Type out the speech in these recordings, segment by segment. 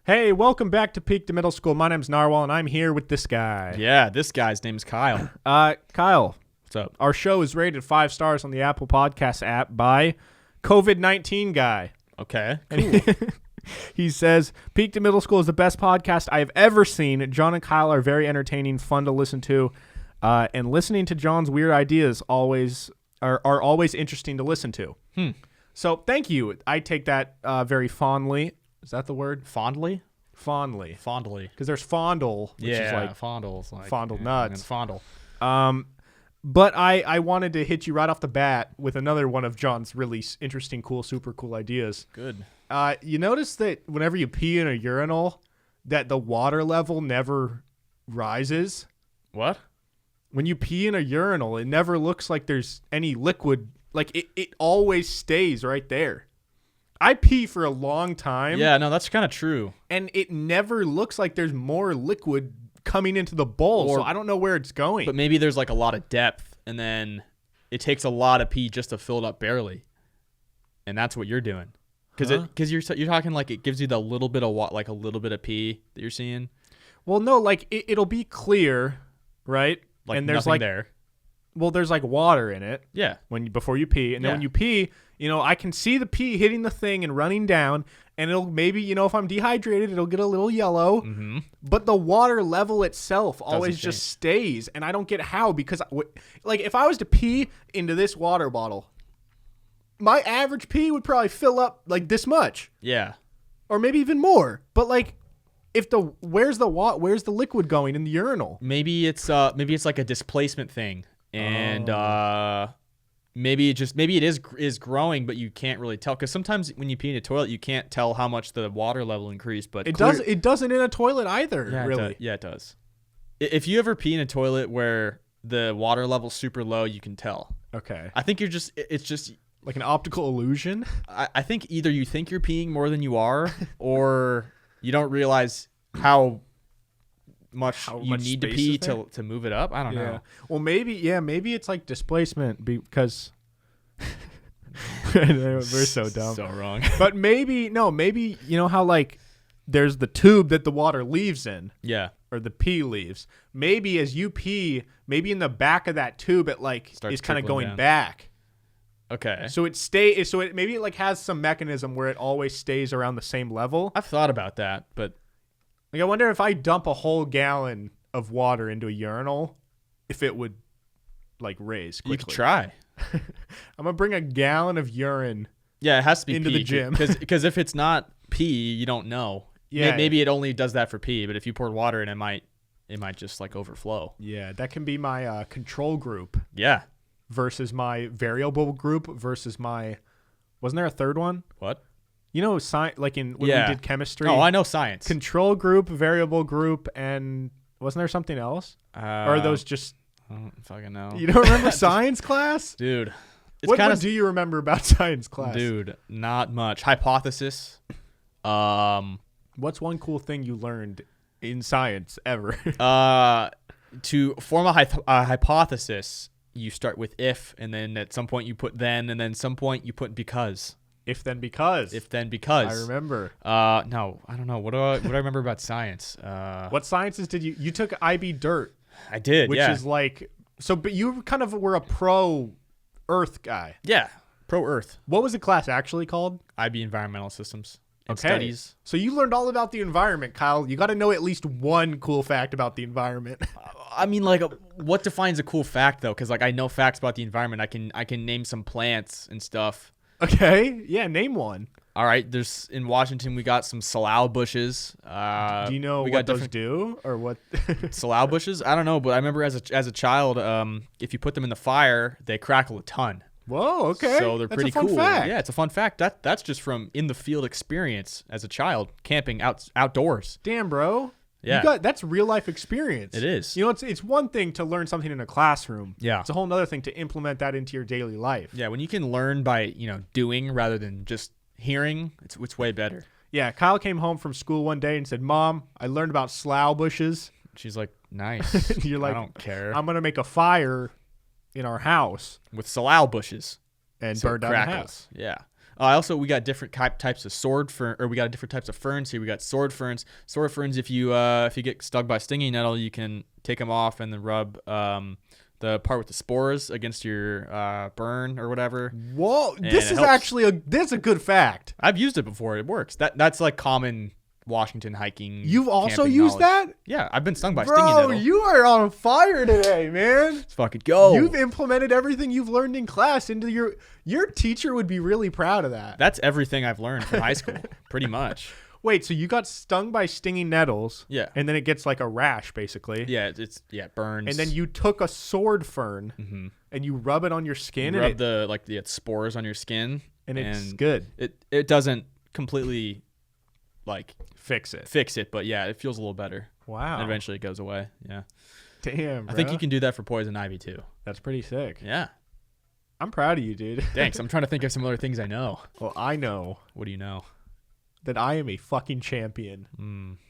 Hey, welcome back to Peak to Middle School. My name's Narwhal, and I'm here with this guy. Yeah, this guy's name is Kyle. Kyle. What's up? Our show is rated 5 stars on the Apple Podcast app by COVID-19 Guy. Okay, And he says, Peak to Middle School is the best podcast I have ever seen. John and Kyle are very entertaining, fun to listen to, and listening to John's weird ideas are always interesting to listen to. So thank you. I take that very fondly. Is that the word? Fondly? Fondly. Fondly. Because there's fondle, which is like fondle's like fondle nuts. And fondle. But I wanted to hit you right off the bat with another one of John's really interesting, cool, super cool ideas. Good. You notice that whenever you pee in a urinal, that the water level never rises? What? When you pee in a urinal, it never looks like there's any liquid. Like, it always stays right there. I pee for a long time. Yeah, no, that's kind of true. And it never looks like there's more liquid coming into the bowl, so I don't know where it's going. But maybe there's like a lot of depth, and then it takes a lot of pee just to fill it up barely. And that's what you're doing. Because you're talking like it gives you the little bit of like a little bit of pee that you're seeing. Well, no, like it'll be clear, right? Like and there's nothing like there. Well, there's like water in it. Yeah. Before you pee, and then when you pee, I can see the pee hitting the thing and running down, and it'll maybe, if I'm dehydrated, it'll get a little yellow. Mm-hmm. But the water level itself always change. just stays, and I don't get how, because like if I was to pee into this water bottle, my average pee would probably fill up like this much. Yeah. Or maybe even more. But like, where's the liquid going in the urinal? Maybe it's like a displacement thing. And maybe it is growing, but you can't really tell, because sometimes when you pee in a toilet, you can't tell how much the water level increased. But it doesn't in a toilet either. Yeah, really. It does. If you ever pee in a toilet where the water level's super low, you can tell. Okay. I think it's just like an optical illusion. I think either you think you're peeing more than you are, or you don't realize how much you need to pee to move it up. I don't know. Well, maybe it's like displacement, because we're so dumb. So wrong. But maybe how like there's the tube that the water leaves in. Yeah. Or the pee leaves. Maybe as you pee, maybe in the back of that tube it like is kind of going back. Okay. So maybe it like has some mechanism where it always stays around the same level. I've thought about that, but like, I wonder if I dump a whole gallon of water into a urinal, if it would like raise quickly. You could try. I'm gonna bring a gallon of urine. Yeah, it has to be into pee, the gym. Because if it's not pee, you don't know. Yeah. Maybe it only does that for pee, but if you poured water in, it might just like overflow. Yeah, that can be my control group. Yeah. Versus my variable group versus my. Wasn't there a third one? What? Science, like when we did chemistry. Oh, I know science. Control group, variable group, and wasn't there something else? Or are those just? I don't fucking know. You don't remember science class, dude? What do you remember about science class, dude? Not much. Hypothesis. What's one cool thing you learned in science ever? To form a hypothesis, you start with if, and then at some point you put then, and then some point you put because. If then because. I remember. No, I don't know. What do I remember about science? What sciences did you took IB Dirt? I did, which is like but you kind of were a pro Earth guy. Yeah, pro Earth. What was the class actually called? IB Environmental Systems and Studies. So you learned all about the environment, Kyle. You got to know at least one cool fact about the environment. I mean, like, what defines a cool fact though? Because like I know facts about the environment. I can name some plants and stuff. Okay. Yeah, name one. All right. In Washington, we got some salal bushes. Do you know what those do or what? Salal bushes? I don't know, but I remember as a child, if you put them in the fire, they crackle a ton. Whoa, okay. So they're pretty cool. Fact. Yeah, it's a fun fact. That's just from in the field experience as a child, camping outdoors. Damn, bro. Yeah. That's real life experience. It is. It's one thing to learn something in a classroom. Yeah. It's a whole other thing to implement that into your daily life. Yeah, when you can learn by, doing rather than just hearing, it's way better. Yeah, Kyle came home from school one day and said, "Mom, I learned about slough bushes." She's like, "Nice." You're like, "I don't care. I'm going to make a fire in our house with salal bushes and burn down the house." Yeah. We got different types of we got different types of ferns here. We got sword ferns. Sword ferns, if you get stung by stinging nettle, you can take them off and then rub the part with the spores against your burn or whatever. Whoa, this is actually that's a good fact. I've used it before. It works. That's like common Washington hiking. You've also used that? Yeah, I've been stung by stinging nettle. Bro, you are on fire today, man. Let's fucking go. You've implemented everything you've learned in class into your teacher would be really proud of that. That's everything I've learned from high school, pretty much. Wait, so you got stung by stinging nettles? Yeah. And then it gets like a rash, basically. Yeah, it burns. And then you took a sword fern and you rub it on your skin. You rub the spores on your skin, and it's good. It doesn't completely fix it, but yeah, it feels a little better. Wow. And eventually it goes away. Yeah. Damn, bro. I think you can do that for poison ivy too. That's pretty sick. Yeah. I'm proud of you, dude. Thanks. I'm trying to think of some other things I know. Well, I know. What do you know? That I am a fucking champion.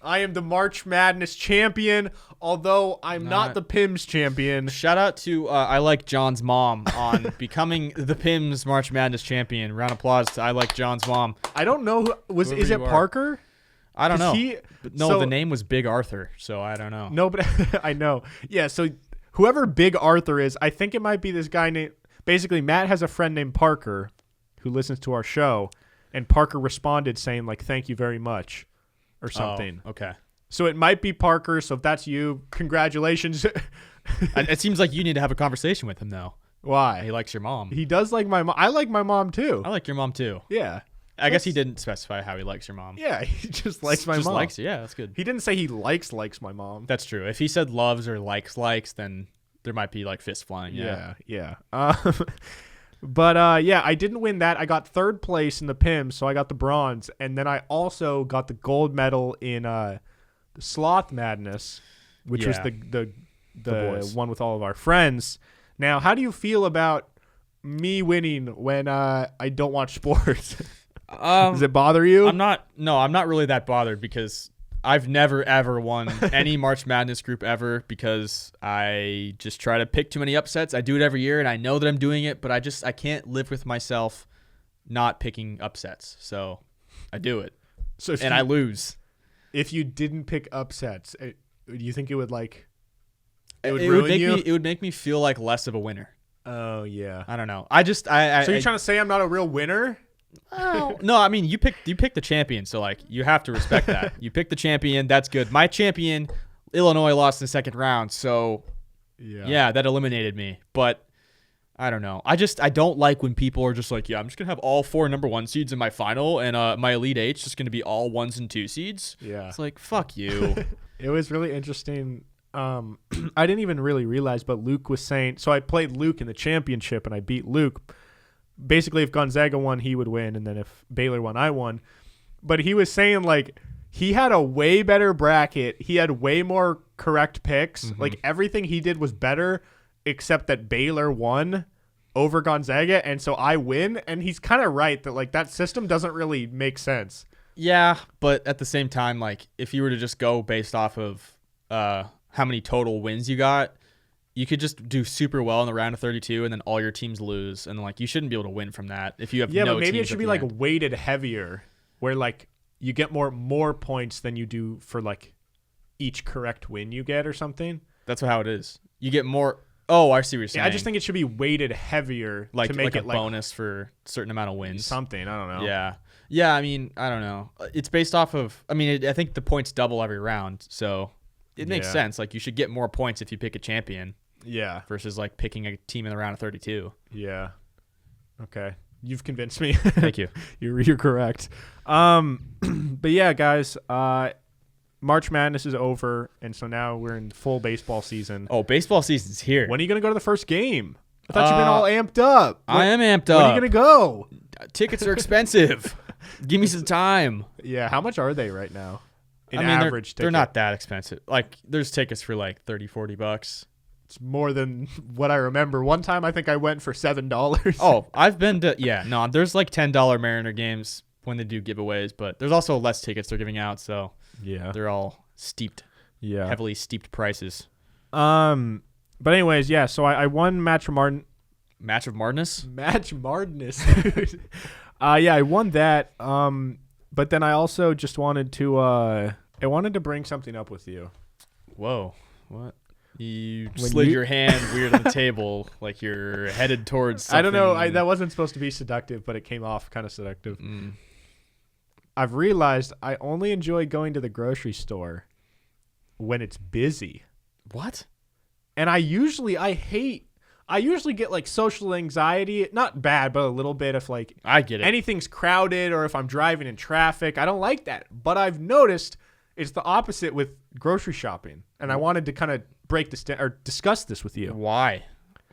I am the March Madness champion, although I'm not the PIMS champion. Shout out to I Like John's mom on becoming the PIMS March Madness champion. Round of applause to I Like John's mom. I don't know is it Parker? I don't know. The name was Big Arthur, so I don't know. No, but I know. Yeah, so whoever Big Arthur is, I think it might be this guy named. Basically, Matt has a friend named Parker who listens to our show. And Parker responded saying, like, thank you very much or something. Oh, okay. So it might be Parker. So if that's you, congratulations. It seems like you need to have a conversation with him, though. Why? He likes your mom. He does like my mom. I like my mom, too. I like your mom, too. Yeah. I guess he didn't specify how he likes your mom. Yeah, he just likes my just mom. Likes you. Yeah, that's good. He didn't say he likes my mom. That's true. If he said loves or likes, then there might be, like, fist flying. Yeah. But yeah, I didn't win that. I got third place in the PIMS, so I got the bronze, and then I also got the gold medal in the Sloth Madness, which was the one with all of our friends. Now, how do you feel about me winning when I don't watch sports? Does it bother you? I'm not really that bothered because I've never ever won any March Madness group ever because I just try to pick too many upsets. I do it every year and I know that I'm doing it, but I can't live with myself not picking upsets. So I do it. I lose. If you didn't pick upsets, do you think it would it would make me feel like less of a winner. Oh yeah. I don't know. So you're trying to say I'm not a real winner? Oh, no, I mean you picked the champion, so you have to respect that. You picked the champion, that's good. My champion, Illinois, lost in the second round, so yeah, that eliminated me. But I don't know. I don't like when people are just like, yeah, I'm just gonna have all 4 number 1 seeds in my final, and my Elite Eight's just gonna be all 1s and 2 seeds. Yeah, it's like fuck you. It was really interesting. I didn't even really realize, but Luke was saying. So I played Luke in the championship, and I beat Luke. Basically, if Gonzaga won, he would win, and then if Baylor won, I won. But he was saying, he had a way better bracket. He had way more correct picks. Mm-hmm. Everything he did was better, except that Baylor won over Gonzaga, and so I win. And he's kind of right that, that system doesn't really make sense. Yeah, but at the same time, if you were to just go based off of how many total wins you got, you could just do super well in the round of 32 and then all your teams lose. And you shouldn't be able to win from that if you have no teams. Yeah, but maybe it should be weighted heavier where you get more points than you do for each correct win you get or something. That's how it is. You get more. Oh, I see what you're saying. Yeah, I just think it should be weighted heavier to make it a bonus for a certain amount of wins. Something, I don't know. Yeah. Yeah, I mean, I don't know. It's based off of, I think the points double every round. So it makes sense. You should get more points if you pick a champion. Yeah. Versus picking a team in the round of 32. Yeah. Okay. You've convinced me. Thank you. You're correct. But yeah, guys, March Madness is over, and so now we're in full baseball season. Oh, baseball season's here. When are you going to go to the first game? I thought you've been all amped up. I am amped up. When are you going to go? Tickets are expensive. Give me some time. Yeah, how much are they right now? Average ticket? They're not that expensive. There's tickets for $30, $40. It's more than what I remember. One time I think I went for $7. Oh, I've been to there's $10 Mariner games when they do giveaways, but there's also less tickets they're giving out, so yeah, they're all steeped. Yeah. Heavily steeped prices. But anyways, yeah, so I won Match of Martin. Match of Martinus? Match Martinus. Yeah, I won that. But then I also just wanted to bring something up with you. Whoa. What? You slid your hand weird on the table like you're headed towards something. I don't know. That wasn't supposed to be seductive, but it came off kind of seductive. I've realized I only enjoy going to the grocery store when it's busy. What? And I usually get like social anxiety, not bad, but a little bit if like I get it. Anything's crowded or if I'm driving in traffic. I don't like that. But I've noticed it's the opposite with grocery shopping. And I wanted to kind of break this down or discuss this with you. Why?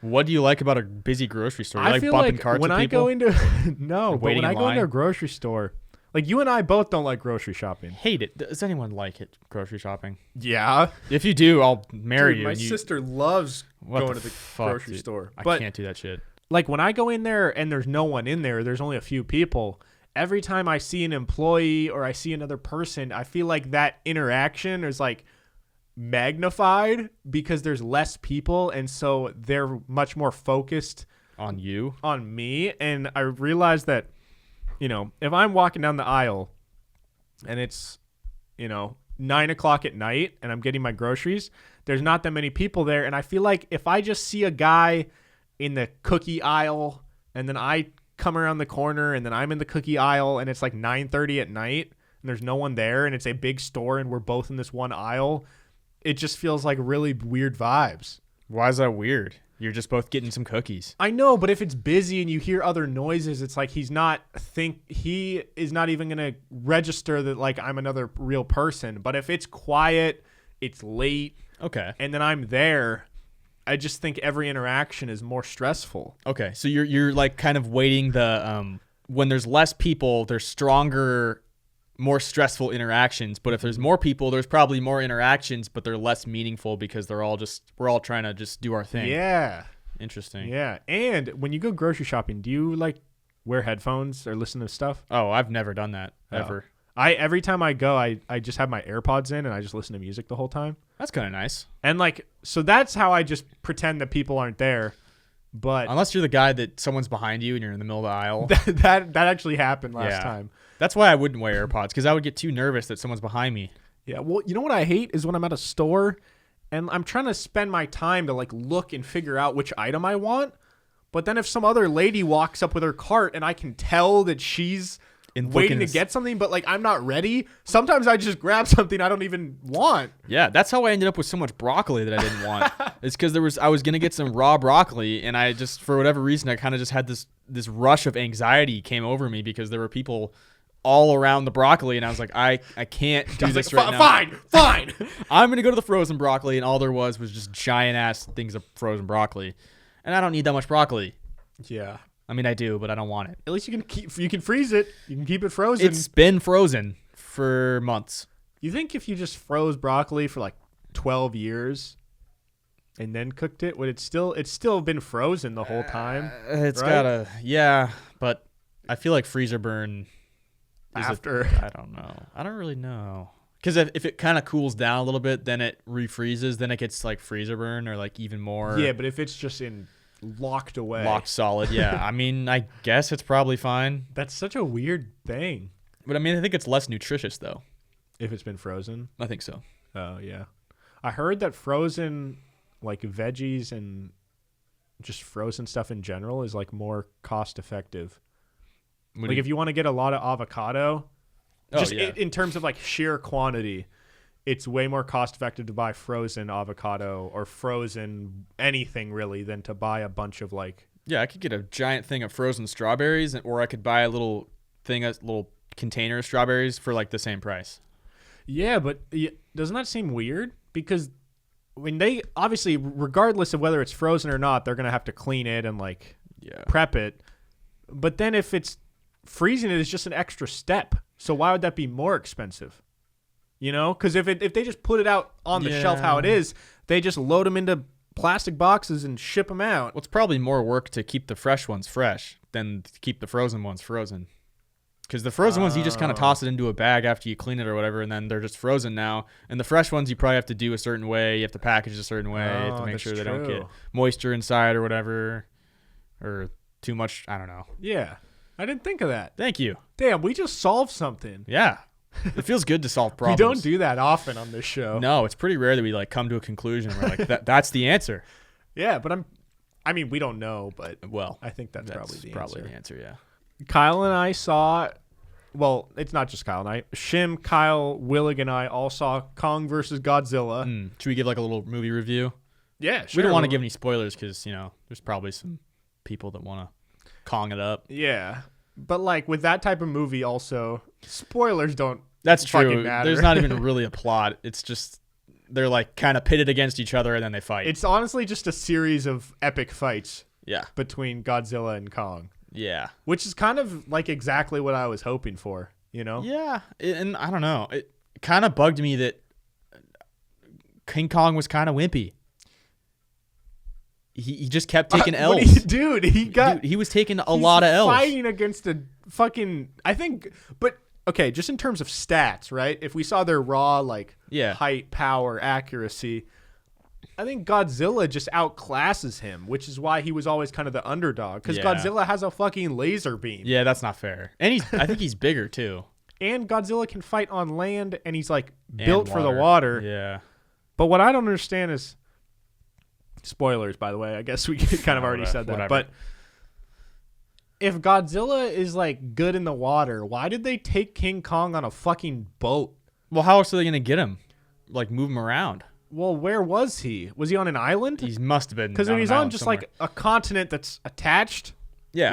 What do you like about a busy grocery store? You I like feel bumping like carts when with I people? go into when I go into a grocery store, like you and I both don't like grocery shopping. Hate it. Does anyone like it? Grocery shopping? Yeah. If you do, I'll marry you. My sister loves going to the grocery dude? store. I can't do that shit. Like when I go in there and there's no one in there, there's only a few people. Every time I see an employee or I see another person, I feel like that interaction is like magnified because there's less people, and so they're much more focused on you, on me. And I realized that, if I'm walking down the aisle and it's 9:00 at night and I'm getting my groceries, there's not that many people there. And I feel like if I just see a guy in the cookie aisle and then I come around the corner and then I'm in the cookie aisle and it's like 9:30 at night and there's no one there and it's a big store and we're both in this one aisle, it just feels like really weird vibes. Why is that weird? You're just both getting some cookies. I know, but if it's busy and you hear other noises, it's like he is not even going to register that like I'm another real person. But if it's quiet, it's late, okay, and then I'm there, I just think every interaction is more stressful. Okay, so you're like kind of waiting the when there's less people, there's stronger, more stressful interactions. But if there's more people, there's probably more interactions, but they're less meaningful because we're all trying to just do our thing. Yeah. Interesting. Yeah. And when you go grocery shopping, do you like wear headphones or listen to stuff? Oh, I've never done that ever. Every time I go, I just have my AirPods in and I just listen to music the whole time. That's kind of nice. And like, so that's how I just pretend that people aren't there. But unless you're the guy that someone's behind you and you're in the middle of the aisle. that actually happened last time. That's why I wouldn't wear AirPods, because I would get too nervous that someone's behind me. Yeah, well, you know what I hate is when I'm at a store and I'm trying to spend my time to like look and figure out which item I want. But then if some other lady walks up with her cart and I can tell that she's waiting to get something, but like I'm not ready, sometimes I just grab something I don't even want. Yeah, that's how I ended up with so much broccoli that I didn't want. It's because I was gonna get some raw broccoli, and I just, for whatever reason, I kind of just had this rush of anxiety came over me because there were people all around the broccoli, and I was like, I can't do this right now. Fine. I'm gonna go to the frozen broccoli, and all there was just giant ass things of frozen broccoli, and I don't need that much broccoli. Yeah. I mean, I do, but I don't want it. At least you can freeze it. You can keep it frozen. It's been frozen for months. You think if you just froze broccoli for like 12 years and then cooked it, would it's still been frozen the whole time? It's right? gotta, yeah, but I feel like freezer burn after. I don't know. I don't really know. Because if it kind of cools down a little bit, then it refreezes, then it gets like freezer burn or like even more. Yeah, but if it's just locked away. Locked solid, yeah. I mean, I guess it's probably fine. That's such a weird thing. But I mean, I think it's less nutritious though. If it's been frozen? I think so. Oh, yeah. I heard that frozen like veggies and just frozen stuff in general is like more cost effective. Like if you want to get a lot of avocado, in terms of like sheer quantity, it's way more cost effective to buy frozen avocado or frozen anything really than to buy a bunch of like. Yeah, I could get a giant thing of frozen strawberries, or I could buy a little container of strawberries for like the same price. Yeah, but doesn't that seem weird? Because when they obviously, regardless of whether it's frozen or not, they're gonna have to clean it and like prep it. But then if it's freezing it is just an extra step. So why would that be more expensive? You know, because if they just put it out on the shelf how it is, they just load them into plastic boxes and ship them out. Well, it's probably more work to keep the fresh ones fresh than to keep the frozen ones frozen. Because the frozen ones, you just kind of toss it into a bag after you clean it or whatever, and then they're just frozen now. And the fresh ones, you probably have to do a certain way. You have to package a certain way to make sure they don't get moisture inside or whatever, or too much. I don't know. Yeah. I didn't think of that. Thank you. Damn, we just solved something. Yeah. It feels good to solve We problems. don't do that often on this show. No, it's pretty rare that we like come to a conclusion. We're like, that's the answer. Yeah, but I mean, we don't know, but Well, I think that's probably the answer. Yeah. Kyle and I saw, well, it's not just Kyle and I. Shim, Kyle, Willig, and I all saw Kong versus Godzilla. Should we give like a little movie review? Yeah, sure. We don't want to give any spoilers because, there's probably some people that want to Kong it up. Yeah. But like with that type of movie also, spoilers don't That's fucking true. matter. There's not even really a plot. It's just they're like kind of pitted against each other and then they fight. It's honestly just a series of epic fights Yeah. between Godzilla and Kong. Yeah. Which is kind of like exactly what I was hoping for, Yeah. And I don't know. It kind of bugged me that King Kong was kind of wimpy. He just kept taking L's. He was taking a lot of L's. Fighting against a fucking, I think, but okay, just in terms of stats, right? If we saw their raw, like, height, power, accuracy, I think Godzilla just outclasses him, which is why he was always kind of the underdog. Because Godzilla has a fucking laser beam. Yeah, that's not fair. And I think he's bigger, too. And Godzilla can fight on land, and he's, like, built for the water. water. Yeah. But what I don't understand is, spoilers, by the way. I guess we kind of already said that. Whatever. But if Godzilla is like good in the water, why did they take King Kong on a fucking boat? Well, how else are they going to get him? Like, move him around? Well, where was he? Was he on an island? He must have been. Because when he's on just somewhere. like a continent that's attached, Yeah.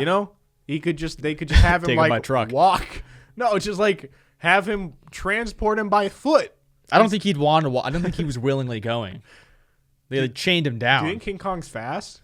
they could just have him Take him like by truck. walk. No, it's just like have him transport him by foot. I don't think he'd want to. I don't think he was willingly going. They like, chained him down. Do you think King Kong's fast?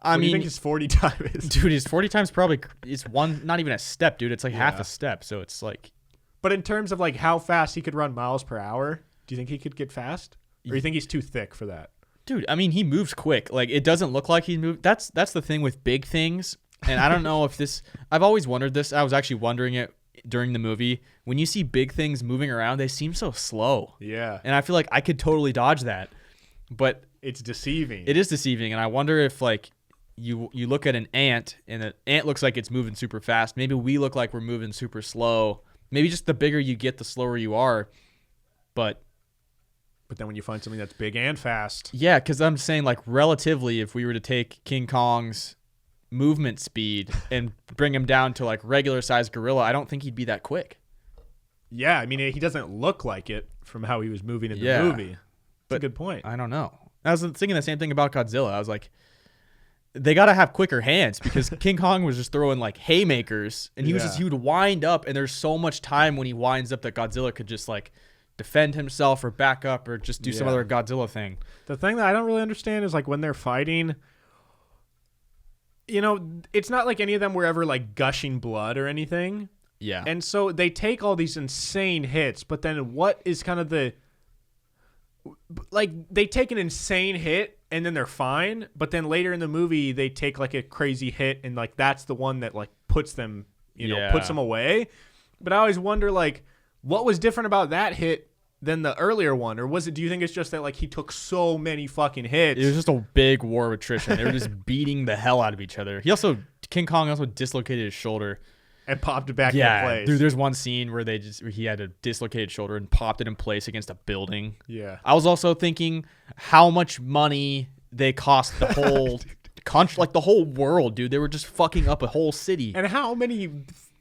I What do you mean, think his 40 time is? dude, his 40 times probably it's one, not even a step, dude. It's like half a step. So it's like. But in terms of like how fast he could run miles per hour, do you think he could get fast? Or do you think he's too thick for that? Dude, I mean, he moves quick. Like, it doesn't look like he moved. That's the thing with big things. And I don't know if this. I've always wondered this. I was actually wondering it during the movie. When you see big things moving around, they seem so slow. Yeah. And I feel like I could totally dodge that. But it's deceiving. it is deceiving. And I wonder if, like, you look at an ant, and an ant looks like it's moving super fast. Maybe we look like we're moving super slow. Maybe just the bigger you get, the slower you are. But then when you find something that's big and fast. yeah, because I'm saying, like, relatively, if we were to take King Kong's movement speed and bring him down to, like, regular-sized gorilla, I don't think he'd be that quick. Yeah, I mean, he doesn't look like it from how he was moving in the movie. That's a good point. I don't know. I was thinking the same thing about Godzilla. I was like, they got to have quicker hands because King Kong was just throwing, like, haymakers, and he would wind up, and there's so much time when he winds up that Godzilla could just, like, defend himself or back up or just do some other Godzilla thing. The thing that I don't really understand is, like, when they're fighting, it's not like any of them were ever, like, gushing blood or anything. Yeah. And so they take all these insane hits, but then what is kind of the... Like, they take an insane hit, and then they're fine, but then later in the movie, they take, like, a crazy hit, and, like, that's the one that, like, puts them, puts them away. But I always wonder, like, what was different about that hit than the earlier one? Or do you think it's just that, like, he took so many fucking hits? It was just a big war of attrition. They were just beating the hell out of each other. King Kong also dislocated his shoulder. And popped it back into place. Dude, there's one scene where he had a dislocated shoulder and popped it in place against a building. Yeah. I was also thinking how much money they cost the whole country, like the whole world, dude. They were just fucking up a whole city. And how many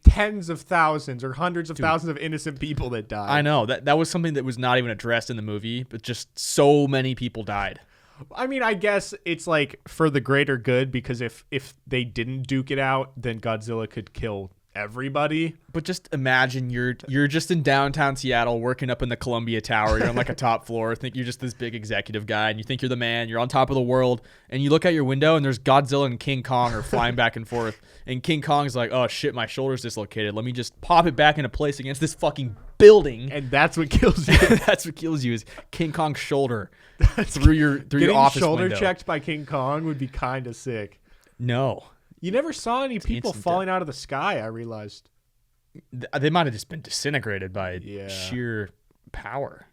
tens of thousands or hundreds of thousands of innocent people that died. I know. That was something that was not even addressed in the movie, but just so many people died. I mean, I guess it's like for the greater good, because if they didn't duke it out, then Godzilla could kill everybody. But just imagine you're just in downtown Seattle working up in the Columbia Tower. You're on like a top floor. Think you're just this big executive guy and you think you're the man. You're on top of the world and you look out your window and there's Godzilla and King Kong are flying back and forth. And King Kong's like, oh shit, my shoulder's dislocated. Let me just pop it back into place against this fucking building. And that's what kills you. That's what kills you is King Kong's shoulder through your office window. Getting shoulder checked by King Kong would be kind of sick. No. You never saw any people falling out of the sky, I realized. They might have just been disintegrated by sheer power.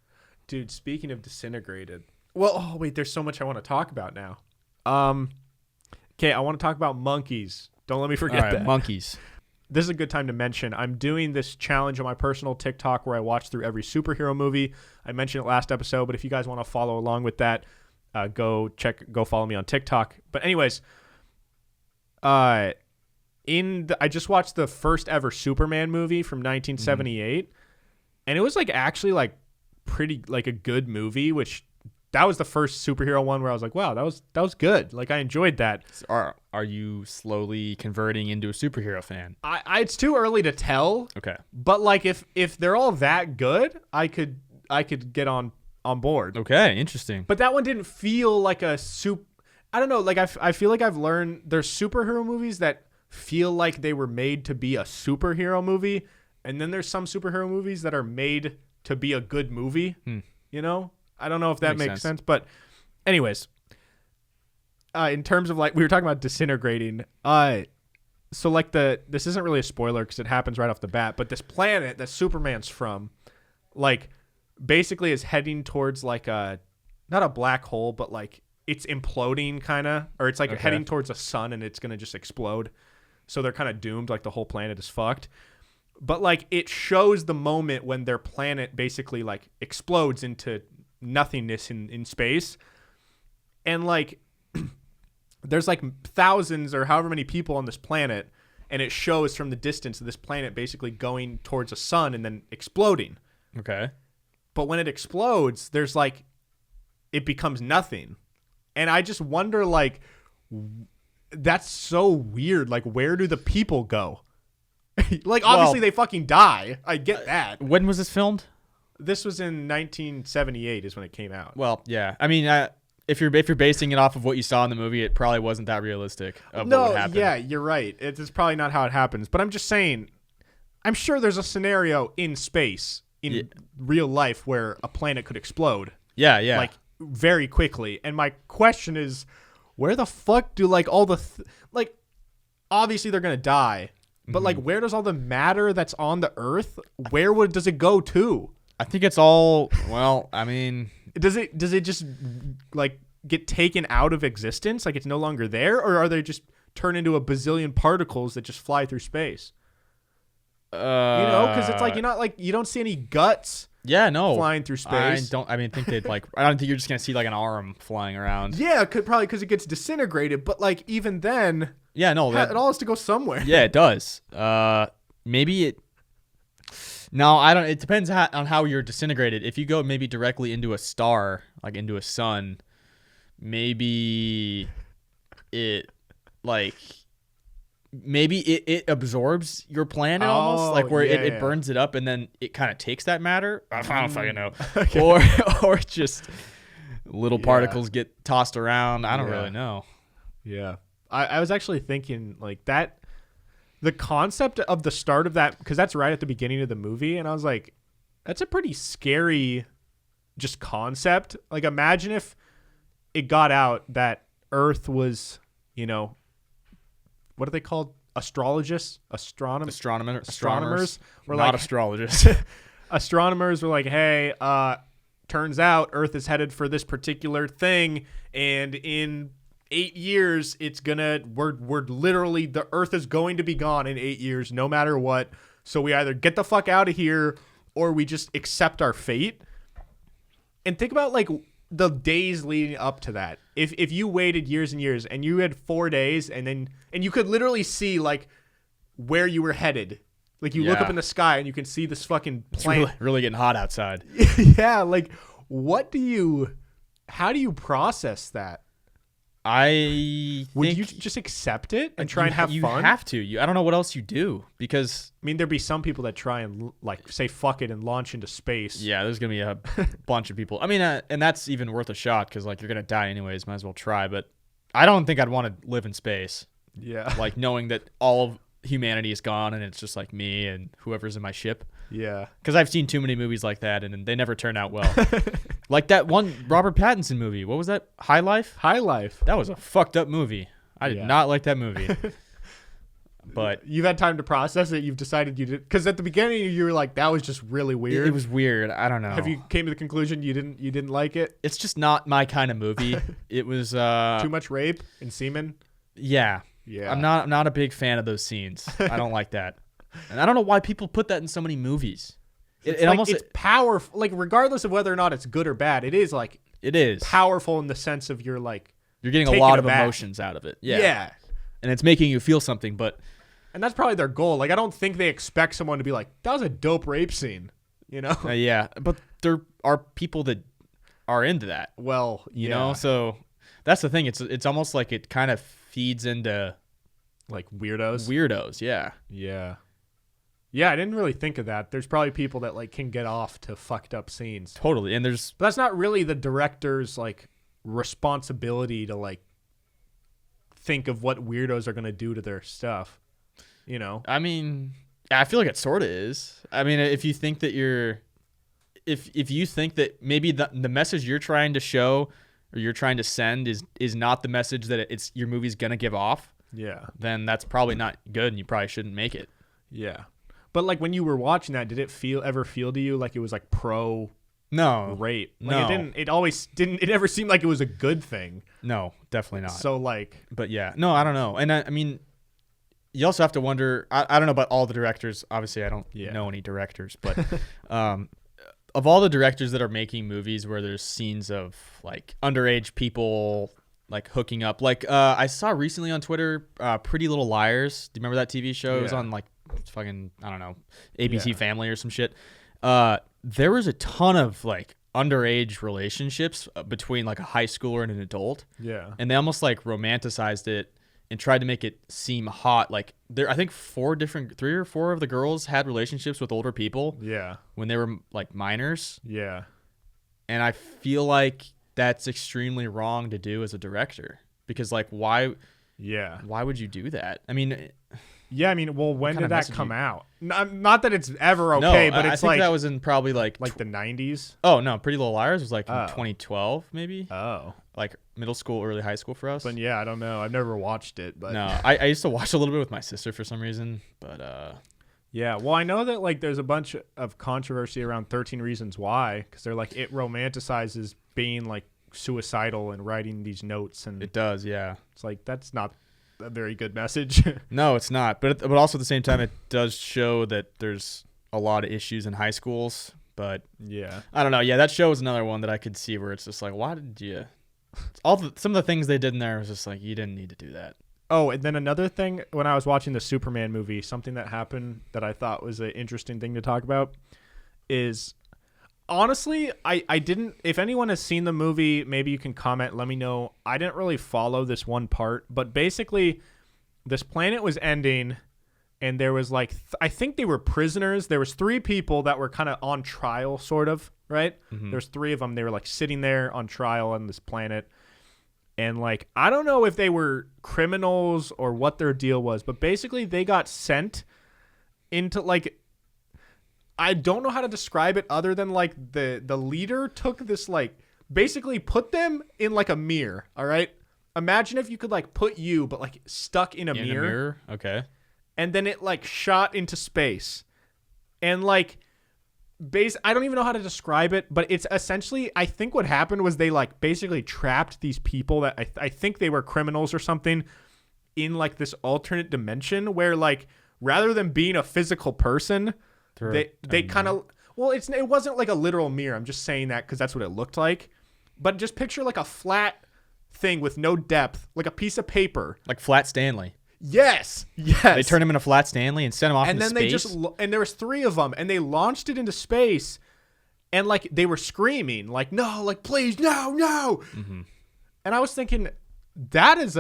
Dude, speaking of disintegrated. Well, oh, wait, there's so much I want to talk about now. Okay, I want to talk about monkeys. Don't let me All forget right, that. monkeys. This is a good time to mention I'm doing this challenge on my personal TikTok where I watch through every superhero movie. I mentioned it last episode, but if you guys want to follow along with that, go follow me on TikTok. But anyways, I just watched the first ever Superman movie from 1978, and it was like actually like pretty like a good movie. Which that was the first superhero one where I was like, wow, that was good. Like I enjoyed that. Are you slowly converting into a superhero fan? It's too early to tell. Okay. But like if they're all that good, I could get on board. Okay, interesting. But that one didn't feel like a I don't know, like I feel like I've learned there's superhero movies that feel like they were made to be a superhero movie, and then there's some superhero movies that are made to be a good movie. You know? I don't know if that makes sense. But anyways, in terms of like we were talking about disintegrating, so like this isn't really a spoiler because it happens right off the bat, but this planet that Superman's from, like, basically is heading towards like not a black hole, but like it's imploding kind of, or it's like heading towards a sun and it's gonna just explode. So they're kind of doomed, like the whole planet is fucked. But like it shows the moment when their planet basically like explodes into nothingness in space, and like there's like thousands or however many people on this planet, and it shows from the distance this planet basically going towards a sun and then exploding. Okay. But when it explodes, there's like it becomes nothing, and I just wonder, like, that's so weird. Like, where do the people go? Like, obviously they fucking die. I get that. When was this filmed? This was in 1978 is when it came out. Well, yeah. I mean, if you're basing it off of what you saw in the movie, it probably wasn't that realistic of what would happen. Yeah, you're right. It's probably not how it happens. But I'm just saying, I'm sure there's a scenario in space, in real life, where a planet could explode. Yeah. Like, very quickly. And my question is, where the fuck do, like, all the... like, obviously they're going to die. But, like, where does all the matter that's on the Earth, does it go to? I think it's all, well, I mean... Does it just, like, get taken out of existence? Like, it's no longer there? Or are they just turned into a bazillion particles that just fly through space? You know? Because it's like, you're not, like, you don't see any guts flying through space. I don't think you're just going to see, like, an arm flying around. Yeah, probably because it gets disintegrated. But, like, even then... Yeah, no. It all has to go somewhere. Yeah, it does. Maybe it... No, I don't... It depends on how you're disintegrated. If you go maybe directly into a star, like into a sun, maybe it, like... Maybe it absorbs your planet almost, like where it burns it up and then it kind of takes that matter. I don't fucking know. Okay. Or just little particles get tossed around. I don't really know. Yeah. I was actually thinking like that, the concept of the start of that, because that's right at the beginning of the movie, and I was like, that's a pretty scary just concept. Like, imagine if it got out that Earth was, you know, what are they called? Astronomists were not like, astrologists. Astronomers were like, hey, turns out Earth is headed for this particular thing, and in 8 years we're literally, the Earth is going to be gone in 8 years no matter what, so we either get the fuck out of here or we just accept our fate. And think about like the days leading up to that. If you waited years and years and you had 4 days and you could literally see like where you were headed, like you look up in the sky and you can see this fucking planet. It's really getting hot outside. Yeah, like how do you process that? Would you just accept it and try and have fun? You have to. I don't know what else you do, because I mean, there'd be some people that try and like say fuck it and launch into space. Yeah, there's gonna be a bunch of people. I mean, and that's even worth a shot because like you're gonna die anyways. Might as well try. But I don't think I'd want to live in space. Yeah, like knowing that all of humanity is gone and it's just like me and whoever's in my ship. Yeah, because I've seen too many movies like that and they never turn out well. Like that one Robert Pattinson movie. What was that? High Life? High Life. That was a fucked up movie. I did not like that movie. But you've had time to process it. You've decided you did, because at the beginning you were like, that was just really weird. It was weird. I don't know. Have you came to the conclusion you didn't like it? It's just not my kind of movie. It was too much rape and semen. Yeah. Yeah. I'm not a big fan of those scenes. I don't like that. And I don't know why people put that in so many movies. It's like, it's powerful. Like, regardless of whether or not it's good or bad, it is like powerful in the sense of you're getting a lot of emotions out of it. Yeah. And it's making you feel something, and that's probably their goal. Like, I don't think they expect someone to be like, that was a dope rape scene, you know? Yeah, but there are people that are into that. Well, you know, so that's the thing. It's almost like it kind of feeds into like weirdos. Yeah. Yeah, I didn't really think of that. There's probably people that like can get off to fucked up scenes. Totally. But that's not really the director's like responsibility to like think of what weirdos are going to do to their stuff, you know? I mean, I feel like it sort of is. I mean, if you think that if you think that maybe the message you're trying to show or you're trying to send is not the message that your movie's going to give off, then that's probably not good and you probably shouldn't make it. Yeah. But like when you were watching that, did it ever feel to you like it was like pro rape? Like no. It never seemed like it was a good thing. No, definitely not. So like, but yeah, no, I don't know. And I mean, you also have to wonder, I don't know about all the directors. Obviously I don't know any directors, but, of all the directors that are making movies where there's scenes of like underage people like hooking up, like, I saw recently on Twitter, Pretty Little Liars. Do you remember that TV show? Yeah. It was on like fucking, I don't know, ABC Family or some shit. There was a ton of like underage relationships between like a high schooler and an adult. Yeah. And they almost like romanticized it and tried to make it seem hot. Like I think 3 or 4 of the girls had relationships with older people. Yeah. When they were like minors. Yeah. And I feel like that's extremely wrong to do as a director because like why would you do that? I mean, yeah, I mean, well, when did that come out? Not that it's ever okay, but it's I think like that was in probably like the 90s. Oh no, Pretty Little Liars was like in 2012 maybe. Oh, like middle school, early high school for us. But yeah, I don't know. I've never watched it. But no, I used to watch a little bit with my sister for some reason. But yeah, well, I know that like there's a bunch of controversy around 13 Reasons Why because they're like it romanticizes being like suicidal and writing these notes, and it does. Yeah, it's like that's not a very good message. No, it's not. But also at the same time, it does show that there's a lot of issues in high schools. But yeah, I don't know. Yeah, that show is another one that I could see where it's just like, why did you? Some of the things they did in there was just like, you didn't need to do that. Oh, and then another thing, when I was watching the Superman movie, something that happened that I thought was an interesting thing to talk about is, honestly, I didn't, if anyone has seen the movie, maybe you can comment, let me know. I didn't really follow this one part, but basically this planet was ending and there was like, I think they were prisoners. There was 3 people that were kind of on trial, sort of, right? Mm-hmm. There's 3 of them. They were like sitting there on trial on this planet. And like, I don't know if they were criminals or what their deal was, but basically they got sent into like, I don't know how to describe it other than like the leader took this, like basically put them in like a mirror. All right. Imagine if you could like put you, but like stuck in a mirror. Okay. And then it like shot into space and like, I don't even know how to describe it, but it's essentially, I think what happened was they like basically trapped these people that I think they were criminals or something in like this alternate dimension where like rather than being a physical person, they kind of, well, it wasn't like a literal mirror. I'm just saying that because that's what it looked like. But just picture like a flat thing with no depth, like a piece of paper, like Flat Stanley. Yes. They turned him into Flat Stanley and sent him off into space. And there was 3 of them, and they launched it into space, and like they were screaming, like no, like please, no. Mm-hmm. And I was thinking, that is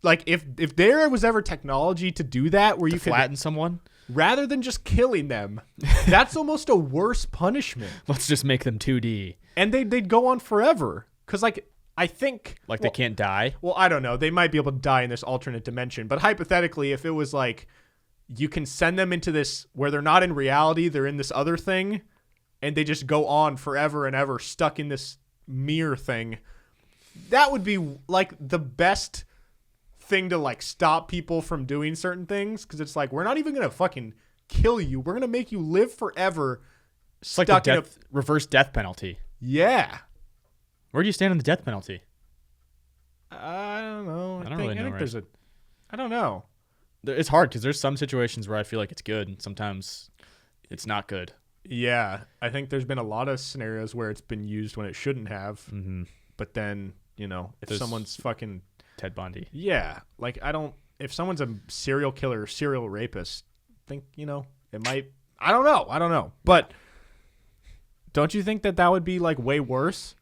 like if there was ever technology to do that, where you could flatten someone rather than just killing them, that's almost a worse punishment. Let's just make them 2D, and they'd go on forever because like. I think... Like they can't die? Well, I don't know. They might be able to die in this alternate dimension. But hypothetically, if it was like you can send them into this where they're not in reality, they're in this other thing, and they just go on forever and ever stuck in this mirror thing, that would be like the best thing to like stop people from doing certain things. Because it's like, we're not even going to fucking kill you. We're going to make you live forever. It's like the reverse death penalty. Yeah. Where do you stand on the death penalty? I don't know. I think I don't know. It's hard because there's some situations where I feel like it's good and sometimes it's not good. Yeah, I think there's been a lot of scenarios where it's been used when it shouldn't have. Mm-hmm. But then, if There's someone's fucking Ted Bundy. Yeah, like if someone's a serial killer or serial rapist, I think, it might, I don't know. But don't you think that would be like way worse?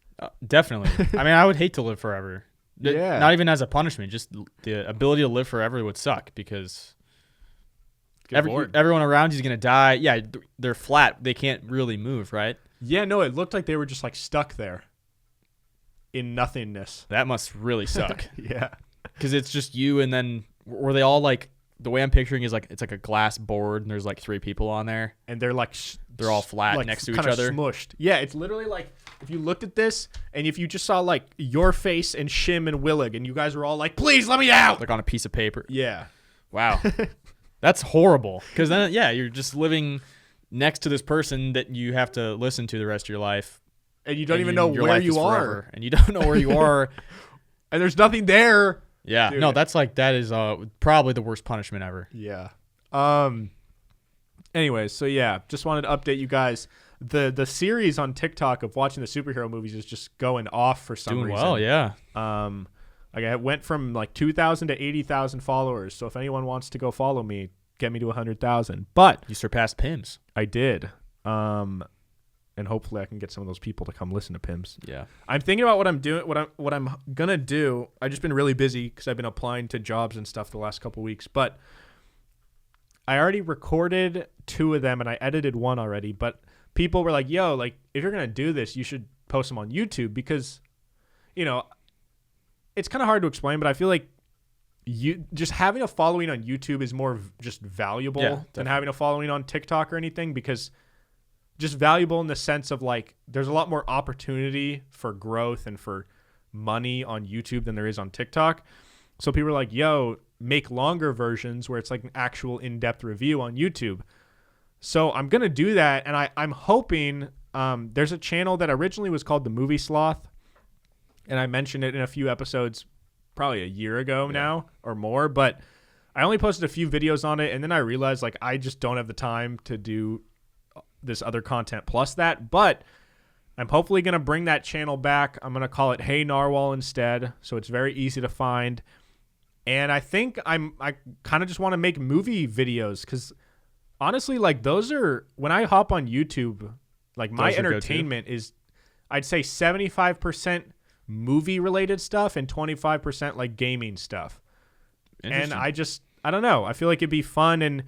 Definitely. I mean, I would hate to live forever. Yeah. Not even as a punishment, just the ability to live forever would suck because everyone around you is going to die. Yeah, they're flat. They can't really move, right? Yeah, no, it looked like they were just like stuck there in nothingness. That must really suck. Yeah. Because it's just you, and then were they all like, the way I'm picturing is like it's like a glass board and there's like 3 people on there. And they're like they're all flat like next to each other. Smushed. Yeah, it's literally like if you looked at this and if you just saw like your face and Shim and Willig and you guys were all like, please let me out. Like on a piece of paper. Yeah. Wow. That's horrible. Because then, you're just living next to this person that you have to listen to the rest of your life. And you don't even know where you are. Forever, and you don't know where you are. And there's nothing there. Yeah. Dude. No, that is probably the worst punishment ever. Yeah. Anyways, so yeah, just wanted to update you guys. The series on TikTok of watching the superhero movies is just going off for some reason. Doing well, yeah. Like I went from like 2,000 to 80,000 followers. So if anyone wants to go follow me, get me to 100,000. But you surpassed PIMS. I did. And hopefully I can get some of those people to come listen to PIMS. Yeah. I'm thinking about what I'm doing, what I'm gonna do. I've just been really busy because I've been applying to jobs and stuff the last couple of weeks. But I already recorded 2 of them and I edited 1 already. But people were like, "Yo, like if you're gonna do this, you should post them on YouTube because, it's kind of hard to explain. But I feel like you just having a following on YouTube is more just valuable than having a following on TikTok or anything because." Just valuable in the sense of like there's a lot more opportunity for growth and for money on YouTube than there is on TikTok. So people are like, yo, make longer versions where it's like an actual in-depth review on YouTube. So I'm going to do that. And I'm hoping there's a channel that originally was called The Movie Sloth. And I mentioned it in a few episodes probably a year ago now or more. But I only posted a few videos on it. And then I realized like I just don't have the time to do this other content plus that, but I'm hopefully going to bring that channel back. I'm going to call it Hey Narwhal instead, so it's very easy to find. And I think I kind of just want to make movie videos because honestly, like those are, when I hop on YouTube, like my entertainment is, I'd say 75% movie related stuff and 25% like gaming stuff. And I don't know. I feel like it'd be fun. And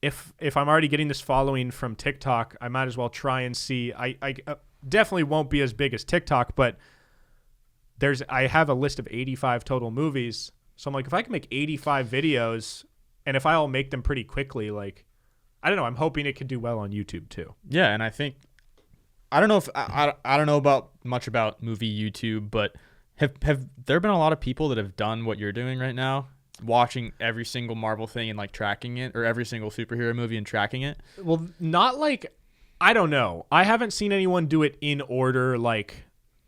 if I'm already getting this following from TikTok, I might as well try and see. I definitely won't be as big as TikTok, but I have a list of 85 total movies. So I'm like, if I can make 85 videos and if I all make them pretty quickly, like, I don't know, I'm hoping it could do well on YouTube too. Yeah. And I think, I don't know if I don't know much about movie YouTube, but have there been a lot of people that have done what you're doing right now? Watching every single Marvel thing and like tracking it, or every single superhero movie and tracking it? Well, not like, I don't know. I haven't seen anyone do it in order, like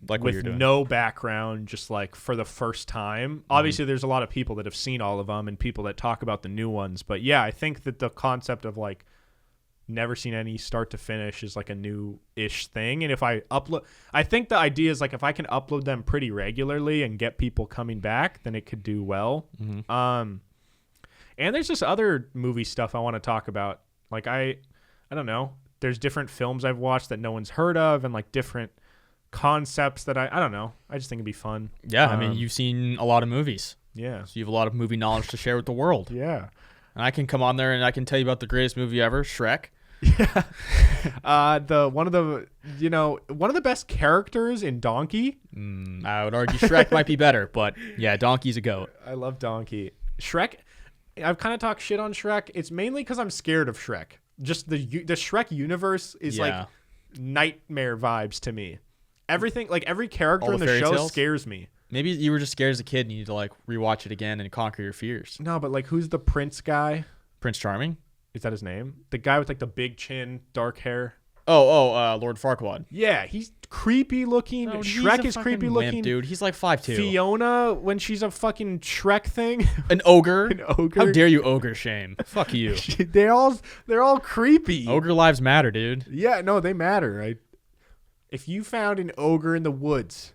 with no background, just like for the first time. Obviously, there's a lot of people that have seen all of them and people that talk about the new ones. But yeah, I think that the concept of like never seen any start to finish is like a new-ish thing. And if I upload, I think the idea is like if I can upload them pretty regularly and get people coming back, then it could do well. And there's just other movie stuff I want to talk about. Like I don't know. There's different films I've watched that no one's heard of and like different concepts that I don't know. I just think it'd be fun. Yeah, I mean, you've seen a lot of movies. Yeah. So you have a lot of movie knowledge to share with the world. Yeah. And I can come on there and I can tell you about the greatest movie ever, Shrek. Yeah. One of the best characters in Donkey. I would argue Shrek might be better, but yeah, Donkey's a goat. I love Donkey. Shrek, I've kind of talked shit on Shrek. It's mainly because I'm scared of Shrek. Just the Shrek universe is like nightmare vibes to me. Everything, like every character in the show scares me. Maybe you were just scared as a kid and you need to like rewatch it again and conquer your fears. No, but like who's the prince guy? Prince Charming? Is that his name? The guy with like the big chin, dark hair. Lord Farquaad. Yeah, he's creepy looking. No, Shrek he's is a creepy fucking looking. wimp, dude. He's like 5'2". Fiona, when she's a fucking Shrek thing. An ogre. An ogre. How dare you ogre shame? Fuck you. they're all creepy. Ogre lives matter, dude. Yeah, no, they matter, right? If you found an ogre in the woods,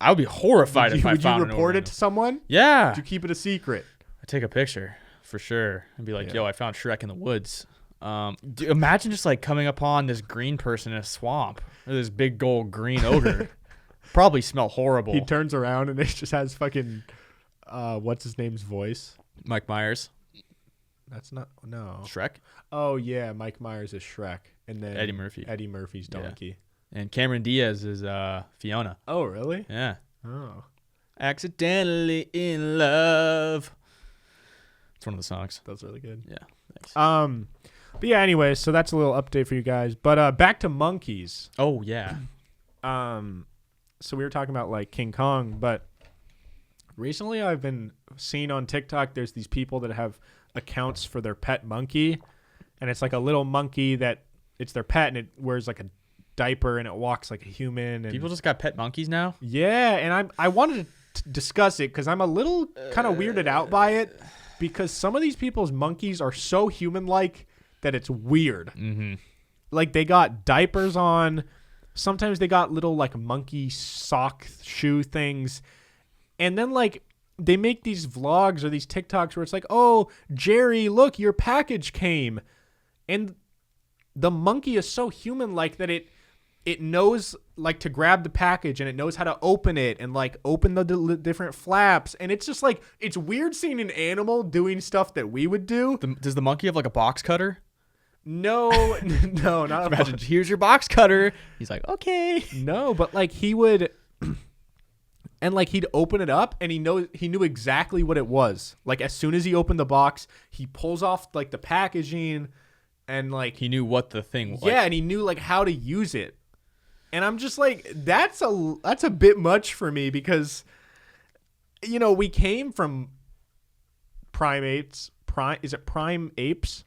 I would be horrified if I would found you an report ogre. it to someone? Yeah. Would you keep it a secret? I take a picture for sure and be like, Yeah. yo, I found Shrek in the woods. Imagine just like coming upon this green person in a swamp or this big old green ogre. Probably smell horrible. He turns around and it just has fucking what's his name's voice? Mike Myers. That's not Shrek. Oh yeah, Mike Myers is Shrek, and then Eddie Murphy. Eddie Murphy's donkey. Yeah. And Cameron Diaz is Fiona. Oh really? Yeah. Oh, Accidentally in love. It's one of the songs. that's really good. Yeah. Thanks. But yeah. Anyway, so that's a little update for you guys. But back to monkeys. Oh yeah. So we were talking about like King Kong, but recently I've been seeing on TikTok there's these people that have accounts for their pet monkey, and it's like a little monkey that it's their pet and it wears like a diaper and it walks like a human. And People just got pet monkeys now. yeah, and I wanted to discuss it because I'm a little kind of weirded out by it because some of these people's monkeys are so human-like that it's weird. Mm-hmm. Like they got diapers on. Sometimes they got little like monkey sock shoe things. And then like they make these vlogs or these TikToks where it's like, oh, Jerry, look, your package came. And the monkey is so human-like that it knows like to grab the package and it knows how to open it and like open the different flaps. And it's just like, it's weird seeing an animal doing stuff that we would do. Does the monkey have like a box cutter? No, no, not Imagine, here's your box cutter. He's like, okay. No, but like he would, and like he'd open it up, and he knew exactly what it was. Like as soon as he opened the box, he pulls off like the packaging, and like He knew what the thing was. yeah, and he knew like how to use it. And I'm just like, that's a bit much for me because, you know, we came from primates. Is it prime apes?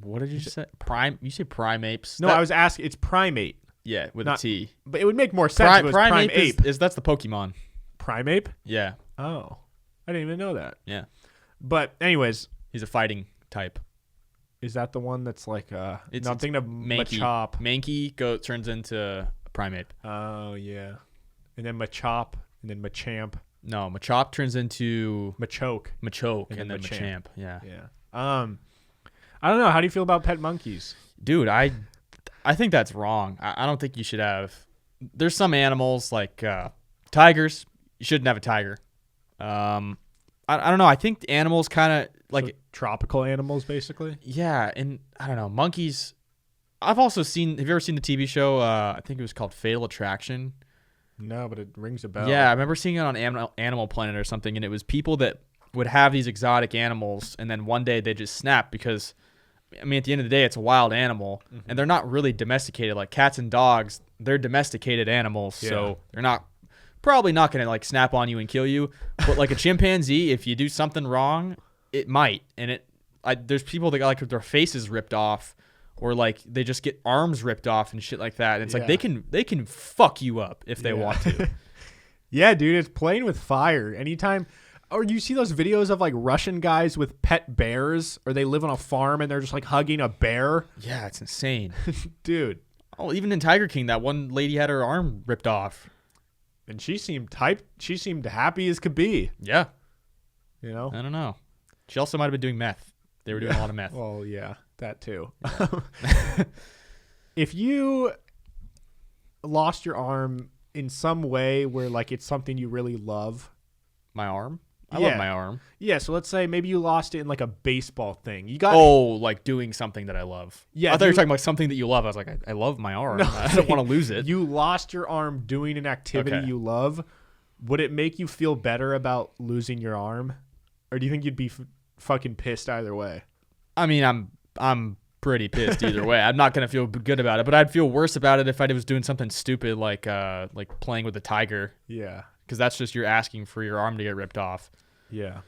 What did you say? Prime? You say primates? No, I was asking. It's primate. Yeah, with not- a T. But it would make more sense if it was prime ape. That's the Pokemon. Prime ape? Yeah, Oh, I didn't even know that. yeah. But anyways, He's a fighting type. is that the one that's like It's I'm thinking of Mankey. Machop. Mankey turns into a primate. Oh yeah, and then Machop, and then Machamp, No, Machop turns into Machoke. Machoke, And and then then Machamp. Machamp. Yeah. Yeah. I don't know. How do you feel about pet monkeys? Dude, I think that's wrong. I don't think you should have. There's some animals like tigers. You shouldn't have a tiger. I don't know. I think animals kind of like So tropical animals, basically. yeah, and I don't know monkeys. I've also seen. Have you ever seen the TV show? I think it was called Fatal Attraction. No, but it rings a bell. Yeah, I remember seeing it on Animal Planet or something, and it was people that would have these exotic animals, and then one day they just snap because, I mean, at the end of the day, it's a wild animal, and they're not really domesticated like cats and dogs. They're domesticated animals, so they're probably not going to like snap on you and kill you. But like a chimpanzee, if you do something wrong, it might. And there's people that got like their faces ripped off, or like they just get arms ripped off and shit like that. And it's like they can fuck you up if they want to. Yeah, dude, it's playing with fire. Anytime. Or you see those videos of like Russian guys with pet bears, or they live on a farm and they're just like hugging a bear. Yeah, it's insane. Dude. Oh, even in Tiger King, that one lady had her arm ripped off. And she seemed happy as could be. Yeah. You know? I don't know. She also might have been doing meth. They were doing a lot of meth. Well, yeah, that too. If you lost your arm in some way where like it's something you really love. My arm? I Yeah. love my arm. Yeah, so let's say maybe you lost it in like a baseball thing. You got Like doing something that I love. Yeah, I thought you were talking about something that you love. I was like, I love my arm. No. I don't want to lose it. You lost your arm doing an activity Okay. you love. Would it make you feel better about losing your arm? Or do you think you'd be fucking pissed either way? I mean, I'm pretty pissed either way. I'm not gonna feel good about it, but I'd feel worse about it if I was doing something stupid like playing with a tiger, Yeah. because that's just you're asking for your arm to get ripped off. Yeah.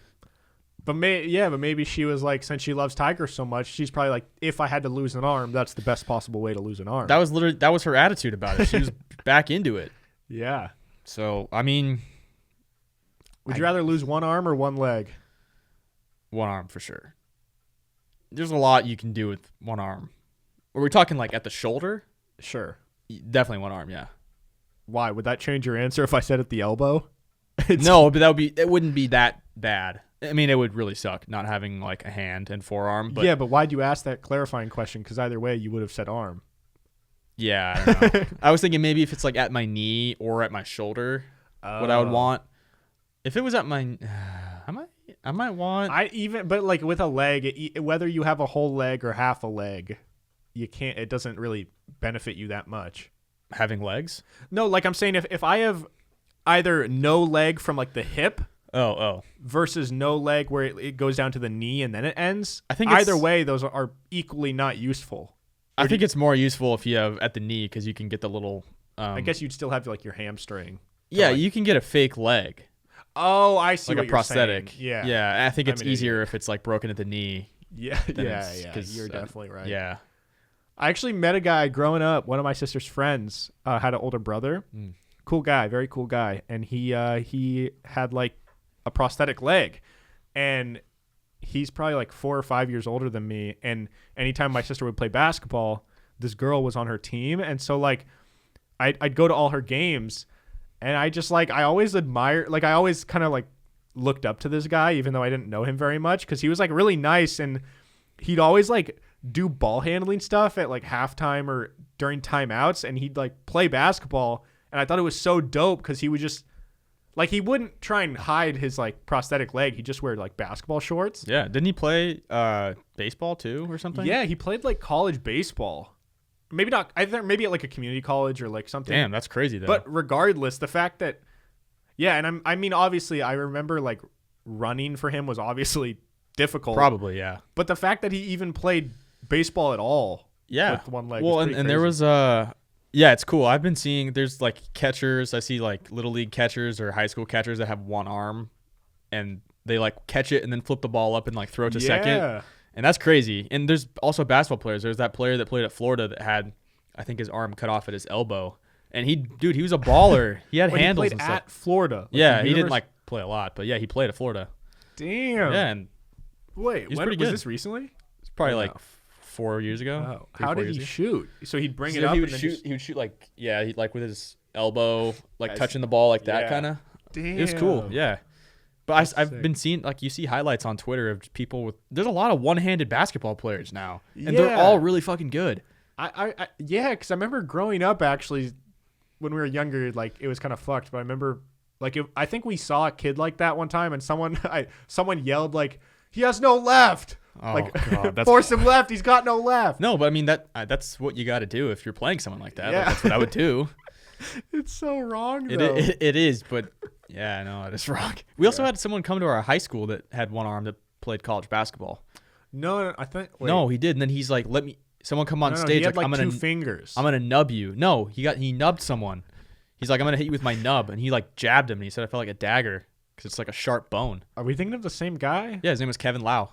But maybe she was like, since she loves tigers so much, she's probably like, if I had to lose an arm, that's the best possible way to lose an arm. That was her attitude about it. She was back into it. Yeah. So, I mean, would you rather lose one arm or one leg? One arm for sure. There's a lot you can do with one arm. Are we talking like at the shoulder? Sure. Definitely one arm, yeah. Why? Would that change your answer if I said at the elbow? No, but it wouldn't be that bad. I mean, it would really suck not having like a hand and forearm. But yeah, but why'd you ask that clarifying question? Because either way, you would have said arm. Yeah, I don't know. I was thinking maybe if it's like at my knee or at my shoulder, what I would want. If it was at my, I might want. But like with a leg, whether you have a whole leg or half a leg, you can't. It doesn't really benefit you that much. Having legs? No, like I'm saying, if I have either no leg from like the hip. Oh. Versus no leg where it goes down to the knee and then it ends. I think either way, those are equally not useful. I think it's more useful if you have at the knee because you can get the little. I guess you'd still have like your hamstring. Yeah, you can get a fake leg. Oh, I see. Like what a prosthetic. Saying. Yeah. Yeah, I think it's easier if it's like broken at the knee. Yeah. You're definitely right. Yeah. I actually met a guy growing up. One of my sister's friends had an older brother. Cool guy, very cool guy, and he had like a prosthetic leg, and he's probably like 4 or 5 years older than me. And anytime my sister would play basketball, this girl was on her team, and so like I'd go to all her games, and I always admire, like I always kind of like looked up to this guy, even though I didn't know him very much, because he was like really nice, and he'd always like do ball handling stuff at like halftime or during timeouts, and he'd like play basketball, and I thought it was so dope because he would just like, he wouldn't try and hide his like prosthetic leg. He'd just wear like basketball shorts. Yeah. Didn't he play baseball too or something? Yeah, he played like college baseball. Maybe not. I think maybe at like a community college or like something. Damn, that's crazy though. But regardless, the fact that, yeah, and I mean, obviously, I remember like running for him was obviously difficult. Probably, yeah. But the fact that he even played baseball at all, yeah, with one leg. Well, was and there was yeah, it's cool. I've been seeing there's like catchers. I see like little league catchers or high school catchers that have one arm, and they like catch it and then flip the ball up and like throw it to second. And that's crazy. And there's also basketball players. There's that player that played at Florida that had, I think, his arm cut off at his elbow. And he was a baller. He had handles he played and stuff. at Florida. Like yeah, he didn't like play a lot, but yeah, he played at Florida. Damn. Yeah, and wait, was was this recently? It's probably like 4 years ago. Oh, how did he shoot? So he'd bring it up. He would shoot like he'd like with his elbow, like touching the ball like that kind of. Damn. It was cool. Yeah. But I've been seeing, like, you see highlights on Twitter of people with, there's a lot of one-handed basketball players now, and they're all really fucking good. Yeah, because I remember growing up, actually, when we were younger, like, it was kind of fucked, but I remember, like, I think we saw a kid like that one time, and someone yelled, like, he has no left. Oh, like, God, force him left, he's got no left. No, but I mean, that's what you got to do if you're playing someone like that. Yeah. Like, that's what I would do. It's so wrong, though. It is, but... Yeah, I know, it is wrong. We also had someone come to our high school that had one arm that played college basketball. No, I think. Wait. No, he did, and then he's like, someone come on stage. He had like I'm 2 fingers. I'm gonna nub you. No, he nubbed someone. He's like, I'm gonna hit you with my nub, and he like jabbed him, and he said I felt like a dagger because it's like a sharp bone. Are we thinking of the same guy? Yeah, his name was Kevin Lau.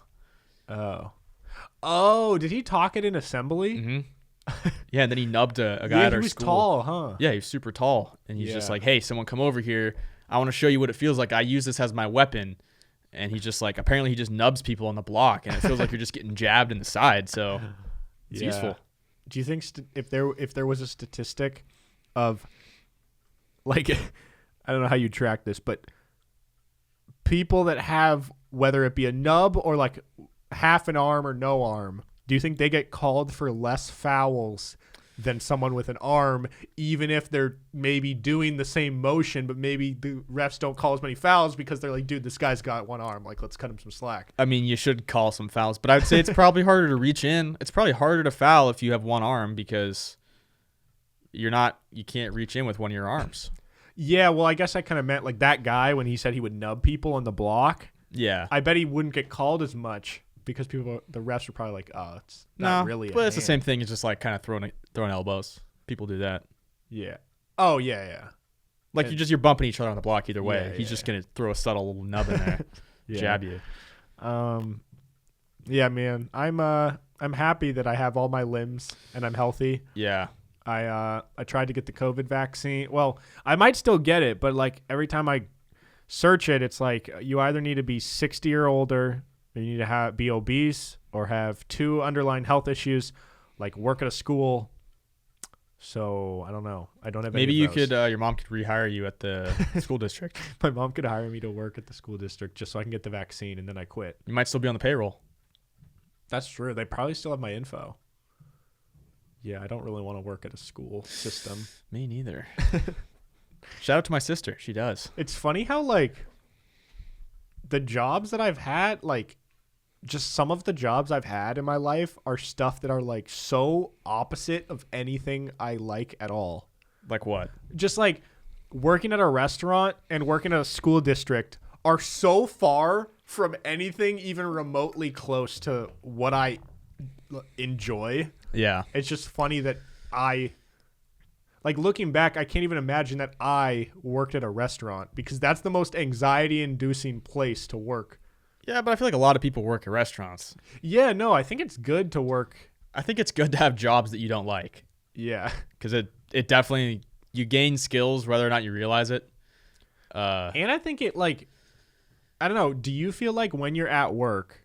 Oh, did he talk it in assembly? Mm-hmm. Yeah, and then he nubbed a guy at our school. He was tall, huh? Yeah, he was super tall, and he's just like, hey, someone come over here. I want to show you what it feels like. I use this as my weapon. And he's just like, apparently he just nubs people on the block, and it feels like you're just getting jabbed in the side. So it's useful. Do you think if there was a statistic of, like, I don't know how you track this, but people that have, whether it be a nub or like half an arm or no arm, do you think they get called for less fouls than someone with an arm, even if they're maybe doing the same motion, but maybe the refs don't call as many fouls because they're like, dude, this guy's got one arm. Like, let's cut him some slack. I mean, you should call some fouls, but I would say it's probably harder to reach in. It's probably harder to foul if you have one arm because you can't reach in with one of your arms. Yeah, well, I guess I kind of meant like that guy when he said he would nub people on the block. Yeah. I bet he wouldn't get called as much because the refs are probably like, oh, it's not really but it's the same thing. It's just like kind of throwing elbows. People do that. Yeah. Oh, yeah. Like you're bumping each other on the block either way. He's just going to throw a subtle little nub in there, jab you. Yeah, man. I'm happy that I have all my limbs and I'm healthy. Yeah. I tried to get the COVID vaccine. Well, I might still get it, but like every time I search it, it's like you either need to be 60 or older, or you need to be obese, or have 2 underlying health issues, like work at a school. So I don't know. I don't have. Maybe any you of those. could. Your mom could rehire you at the school district. My mom could hire me to work at the school district just so I can get the vaccine, and then I quit. You might still be on the payroll. That's true. They probably still have my info. Yeah, I don't really want to work at a school system. Me neither. Shout out to my sister. She does. It's funny how, like, the jobs that I've had, like, just some of the jobs I've had in my life are stuff that are, like, so opposite of anything I like at all. Like what? Just, like, working at a restaurant and working at a school district are so far from anything even remotely close to what I enjoy. Yeah. It's just funny that like looking back, I can't even imagine that I worked at a restaurant, because that's the most anxiety-inducing place to work. Yeah, but I feel like a lot of people work at restaurants. Yeah, no, I think it's good to work. I think it's good to have jobs that you don't like. Yeah. Because it definitely, you gain skills whether or not you realize it. And I think it, like, I don't know, do you feel like when you're at work,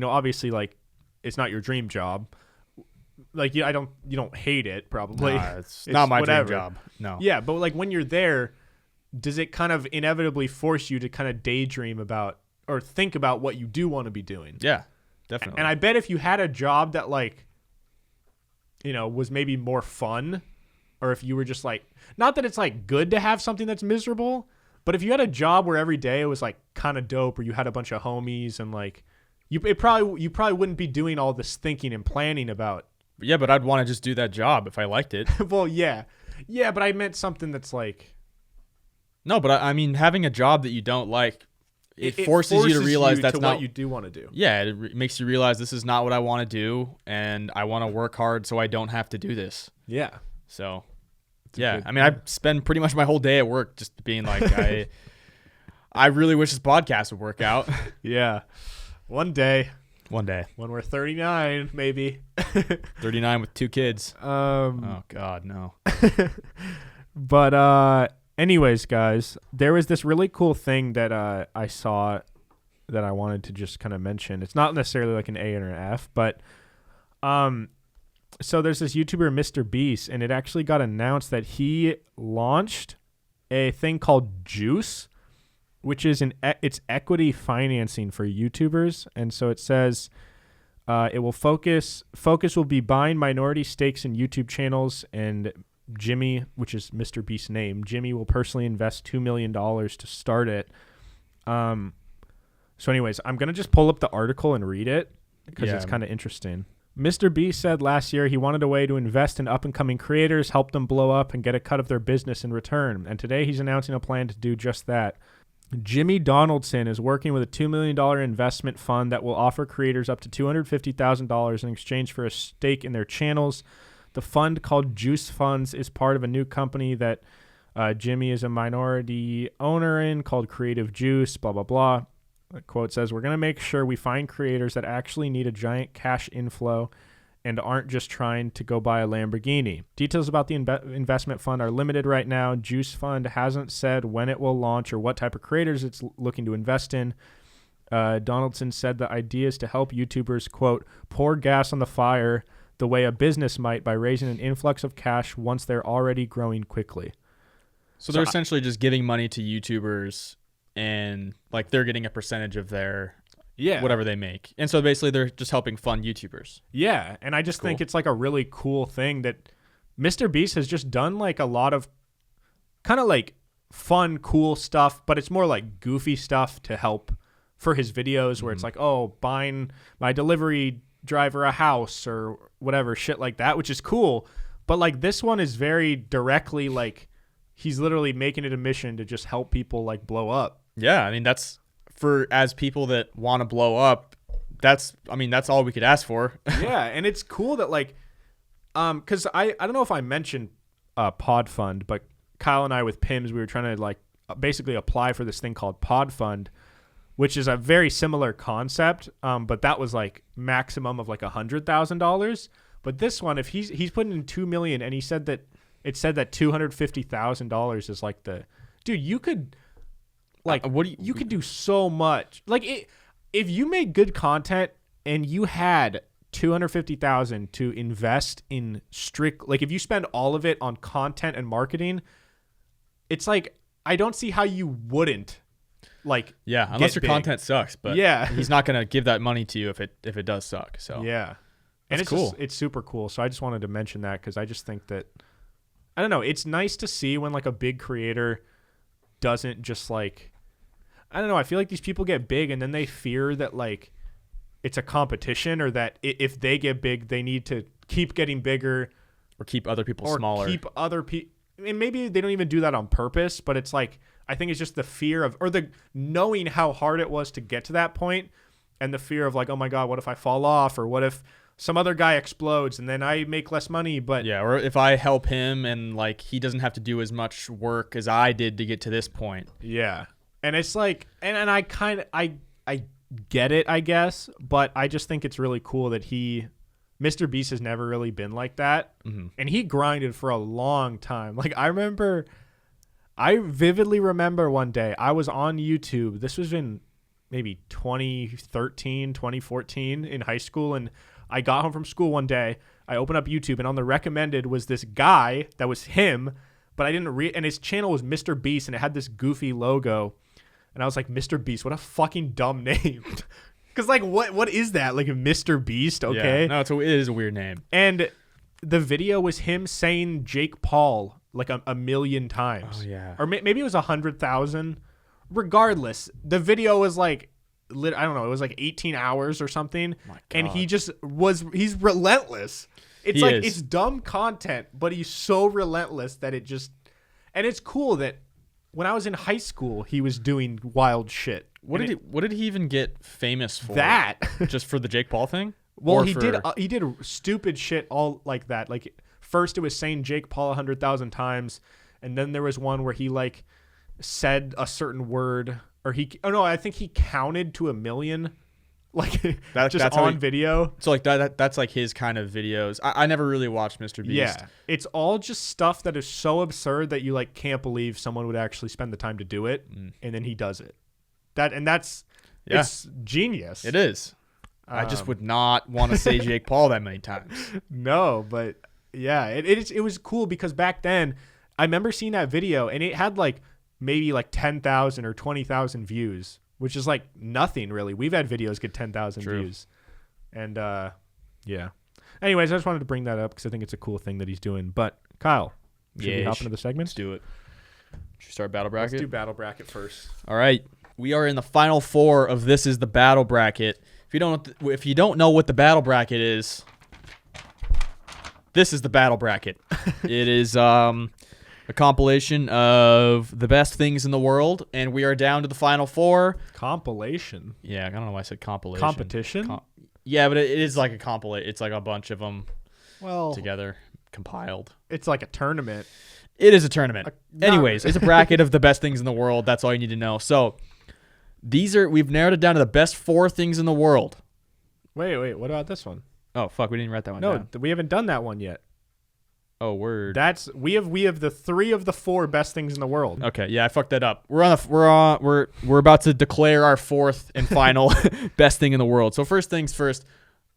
obviously, like, it's not your dream job. Like, you don't hate it, probably. Nah, it's not my whatever. dream job. No. Yeah, but like when you're there, does it kind of inevitably force you to kind of daydream about or think about what you do want to be doing? Yeah, definitely. And I bet if you had a job that, like, was maybe more fun, or if you were just like, not that it's like good to have something that's miserable, but if you had a job where every day it was like kind of dope, or you had a bunch of homies and like you probably wouldn't be doing all this thinking and planning about. Yeah, but I'd want to just do that job if I liked it. Well, yeah, but I meant something that's like. No, but I mean, having a job that you don't like, it forces you to realize that's not what you do want to do. Yeah, it makes you realize this is not what I want to do, and I want to work hard so I don't have to do this. Yeah. So, yeah, I mean, I spend pretty much my whole day at work just being like, I really wish this podcast would work out. Yeah. One day. One day. When we're 39, maybe. 39 with 2 kids. Oh, God, no. But anyways, guys, there was this really cool thing that I saw that I wanted to just kind of mention. It's not necessarily like an A or an F, but so there's this YouTuber, Mr. Beast, and it actually got announced that he launched a thing called Juice, which is it's equity financing for YouTubers. And so it says it will focus will be buying minority stakes in YouTube channels, and Jimmy, which is Mr. Beast's name, Jimmy will personally invest $2 million to start it. So anyways, I'm going to just pull up the article and read it because it's kind of interesting. Mr. Beast said last year he wanted a way to invest in up-and-coming creators, help them blow up, and get a cut of their business in return. And today he's announcing a plan to do just that. Jimmy Donaldson is working with a $2 million investment fund that will offer creators up to $250,000 in exchange for a stake in their channels. The fund, called Juice Funds, is part of a new company that Jimmy is a minority owner in called Creative Juice, blah, blah, blah. The quote says, "We're going to make sure we find creators that actually need a giant cash inflow and aren't just trying to go buy a Lamborghini. Details about the investment fund are limited right now. Juice Fund hasn't said when it will launch or what type of creators it's looking to invest in." Donaldson said the idea is to help YouTubers, quote, pour gas on the fire the way a business might by raising an influx of cash once they're already growing quickly. So they're essentially just giving money to YouTubers, and like they're getting a percentage of their whatever they make. And so basically they're just helping fund YouTubers. Yeah, and I just think it's like a really cool thing that Mr. Beast has just done, like a lot of kind of like fun, cool stuff, but it's more like goofy stuff to help for his videos where it's like, oh, buying my delivery driver a house or whatever, shit like that, which is cool. But like this one is very directly like he's literally making it a mission to just help people like blow up. Yeah, I mean, that's as people that want to blow up, that's all we could ask for. Yeah, and it's cool that like because I don't know if I mentioned Pod Fund, but Kyle and I with PIMS, we were trying to like basically apply for this thing called Pod Fund, which is a very similar concept. But that was like maximum of like $100,000. But this one, if he's putting in $2 million, and it said that $250,000 is like the dude. You could like you could do so much. Like if you make good content and you had $250,000 to invest in strict, like if you spend all of it on content and marketing, it's like I don't see how you wouldn't. Like unless your content sucks, but he's not gonna give that money to you if it does suck. So and it's cool. It's super cool. So I just wanted to mention that because I just think that I don't know. It's nice to see when like a big creator doesn't just like I don't know. I feel like these people get big and then they fear that like it's a competition or that if they get big, they need to keep getting bigger or keep other people or smaller. Keep other people. And maybe they don't even do that on purpose, but it's like I think it's just the fear of or the knowing how hard it was to get to that point and the fear of like, oh my God, what if I fall off or what if some other guy explodes and then I make less money, but or if I help him and like he doesn't have to do as much work as I did to get to this point. Yeah. And it's like and I kind of I get it, I guess, but I just think it's really cool that Mr. Beast has never really been like that. Mm-hmm. And he grinded for a long time. Like I vividly remember one day I was on YouTube. This was in maybe 2013, 2014 in high school, and I got home from school one day. I opened up YouTube, and on the recommended was this guy that was him, but I didn't read. And his channel was Mr. Beast, and it had this goofy logo. And I was like, Mr. Beast, what a fucking dumb name. Because like, what is that? Like Mr. Beast? Okay, no, it is a weird name. And the video was him saying Jake Paul like a million times. Oh yeah, or maybe it was 100,000. Regardless, the video was like. I don't know. It was like 18 hours or something. And he's relentless. It's dumb content, but he's so relentless that it just, and it's cool that when I was in high school, he was doing wild shit. What did he even get famous for? That just for the Jake Paul thing? Well, he did stupid shit all like that. Like first it was saying Jake Paul 100,000 times. And then there was one where he like said a certain word. Or I think he counted to 1 million, like that's on video. So like that's like his kind of videos. I never really watched Mr. Beast. Yeah, it's all just stuff that is so absurd that you like can't believe someone would actually spend the time to do it, and then he does it. It's genius. It is. I just would not want to say Jake Paul that many times. No, but yeah, it was cool because back then I remember seeing that video and it had like. Maybe like 10,000 or 20,000 views, which is like nothing really. We've had videos get 10,000 views. And yeah. Anyways, I just wanted to bring that up because I think it's a cool thing that he's doing. But Kyle, should we hop into the segments? Let's do it. Should we start battle bracket? Let's do battle bracket first. All right. We are in the final four of This Is the Battle Bracket. If you don't know what the battle bracket is, this is the battle bracket. It is a compilation of the best things in the world, and we are down to the final four. Compilation? Yeah, I don't know why I said compilation. Competition? Yeah, but it is like a compilation. It's like a bunch of them together, compiled. It's like a tournament. It is a tournament. Anyways, it's a bracket of the best things in the world. That's all you need to know. So we've narrowed it down to the best 4 things in the world. Wait. What about this one? Oh, fuck. We didn't write that one down. No, we haven't done that one yet. Oh, word. We have the 3 of the 4 best things in the world. Okay, yeah, I fucked that up. We're about to declare our 4th and final best thing in the world. So first things first,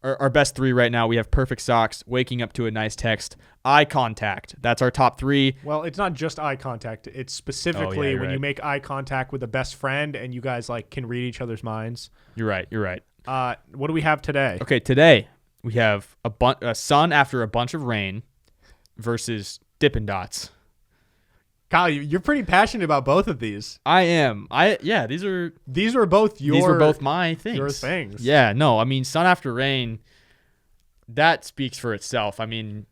our best 3 right now. We have perfect socks, waking up to a nice text, eye contact. That's our top 3. Well, it's not just eye contact. It's specifically when you make eye contact with a best friend and you guys like can read each other's minds. You're right. What do we have today? Okay, today we have a sun after a bunch of rain. Versus Dippin' Dots. Kyle, you're pretty passionate about both of these. I am. These were both my things. Your things. Yeah, no, I mean, sun after rain, that speaks for itself. I mean,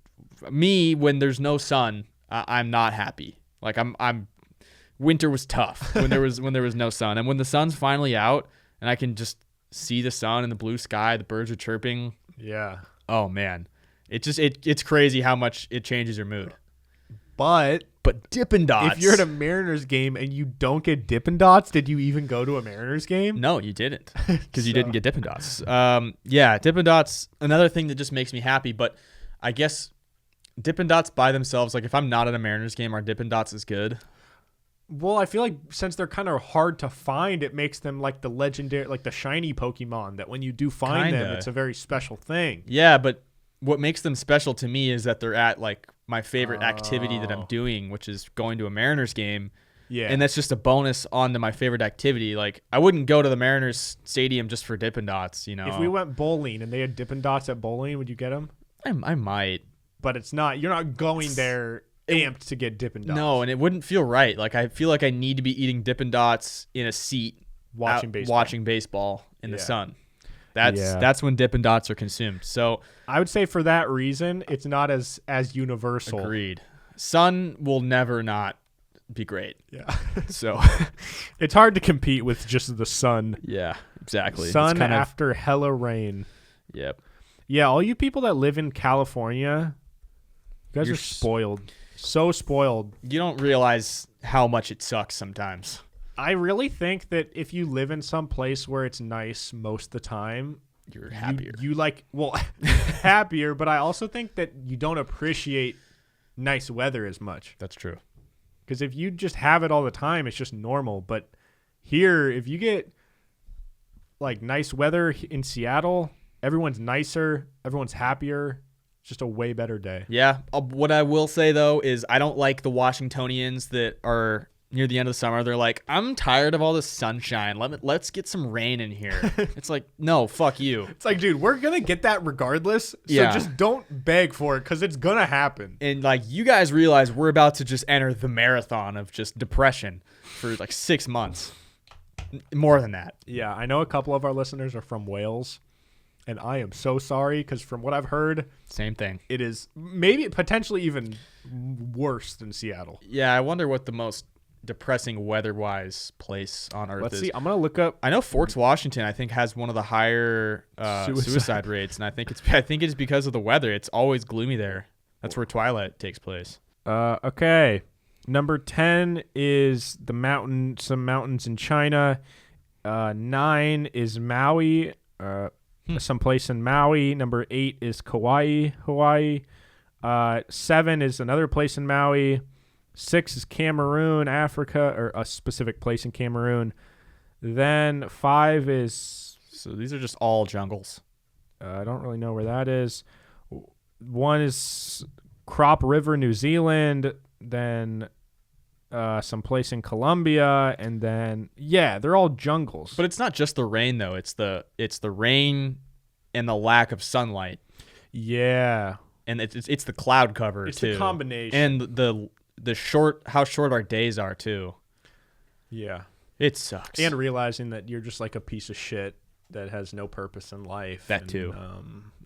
me, when there's no sun, I'm not happy. Like winter was tough when there was no sun. And when the sun's finally out and I can just see the sun and the blue sky, the birds are chirping. Yeah. Oh man. It's crazy how much it changes your mood. But But Dippin' Dots. If you're at a Mariners game and you don't get Dippin' Dots, did you even go to a Mariners game? No, you didn't, because you didn't get Dippin' Dots. Yeah, Dippin' Dots, another thing that just makes me happy, but I guess Dippin' Dots by themselves, like if I'm not at a Mariners game, are Dippin' Dots is good? Well, I feel like since they're kind of hard to find, it makes them like the legendary, like the shiny Pokemon that when you do find them, it's a very special thing. Yeah, but what makes them special to me is that they're at like my favorite activity that I'm doing, which is going to a Mariners game. Yeah. And that's just a bonus onto my favorite activity. Like I wouldn't go to the Mariners stadium just for Dippin' Dots, you know. If we went bowling and they had Dippin' Dots at bowling, would you get them? I might. But it's not. You're not going there amped to get Dippin' Dots. No, and it wouldn't feel right. Like I feel like I need to be eating Dippin' Dots in a seat watching baseball in the sun. That's when Dippin' Dots are consumed. So I would say for that reason, it's not as universal. Agreed. Sun will never not be great. Yeah. So it's hard to compete with just the sun. Yeah, exactly. Sun after hella rain. Yep. Yeah, all you people that live in California, you guys are spoiled. So spoiled. You don't realize how much it sucks sometimes. I really think that if you live in some place where it's nice most of the time, you're happier. You happier, but I also think that you don't appreciate nice weather as much. That's true. Because if you just have it all the time, it's just normal. But here, if you get like nice weather in Seattle, everyone's nicer, everyone's happier. It's just a way better day. Yeah. What I will say, though, is I don't like the Washingtonians that are near the end of the summer. They're like, I'm tired of all this sunshine. Let's get some rain in here. It's like, no, fuck you. It's like, dude, we're going to get that regardless. So just don't beg for it because it's going to happen. And like, you guys realize we're about to just enter the marathon of just depression for like 6 months. More than that. Yeah. I know a couple of our listeners are from Wales. And I am so sorry because from what I've heard, same thing. It is maybe potentially even worse than Seattle. Yeah, I wonder what the most depressing weather-wise place on Earth is. Let's see. I'm gonna look up. I know Forks, Washington, I think has one of the higher suicide rates, and I think it's because of the weather. It's always gloomy there. That's where Twilight takes place. Okay. Number 10 is some mountains in China. 9 is Maui. Someplace in Maui. Number 8 is Kauai, Hawaii. 7 is another place in Maui. 6 is Cameroon, Africa, or a specific place in Cameroon. Then 5 is... So these are just all jungles. I don't really know where that is. 1 is Crop River, New Zealand. Then someplace in Colombia, and then they're all jungles. But it's not just the rain though. It's the rain and the lack of sunlight. Yeah, and it's the cloud cover it's too. It's the combination and the how short our days are too. Yeah, it sucks. And realizing that you're just like a piece of shit that has no purpose in life. That too.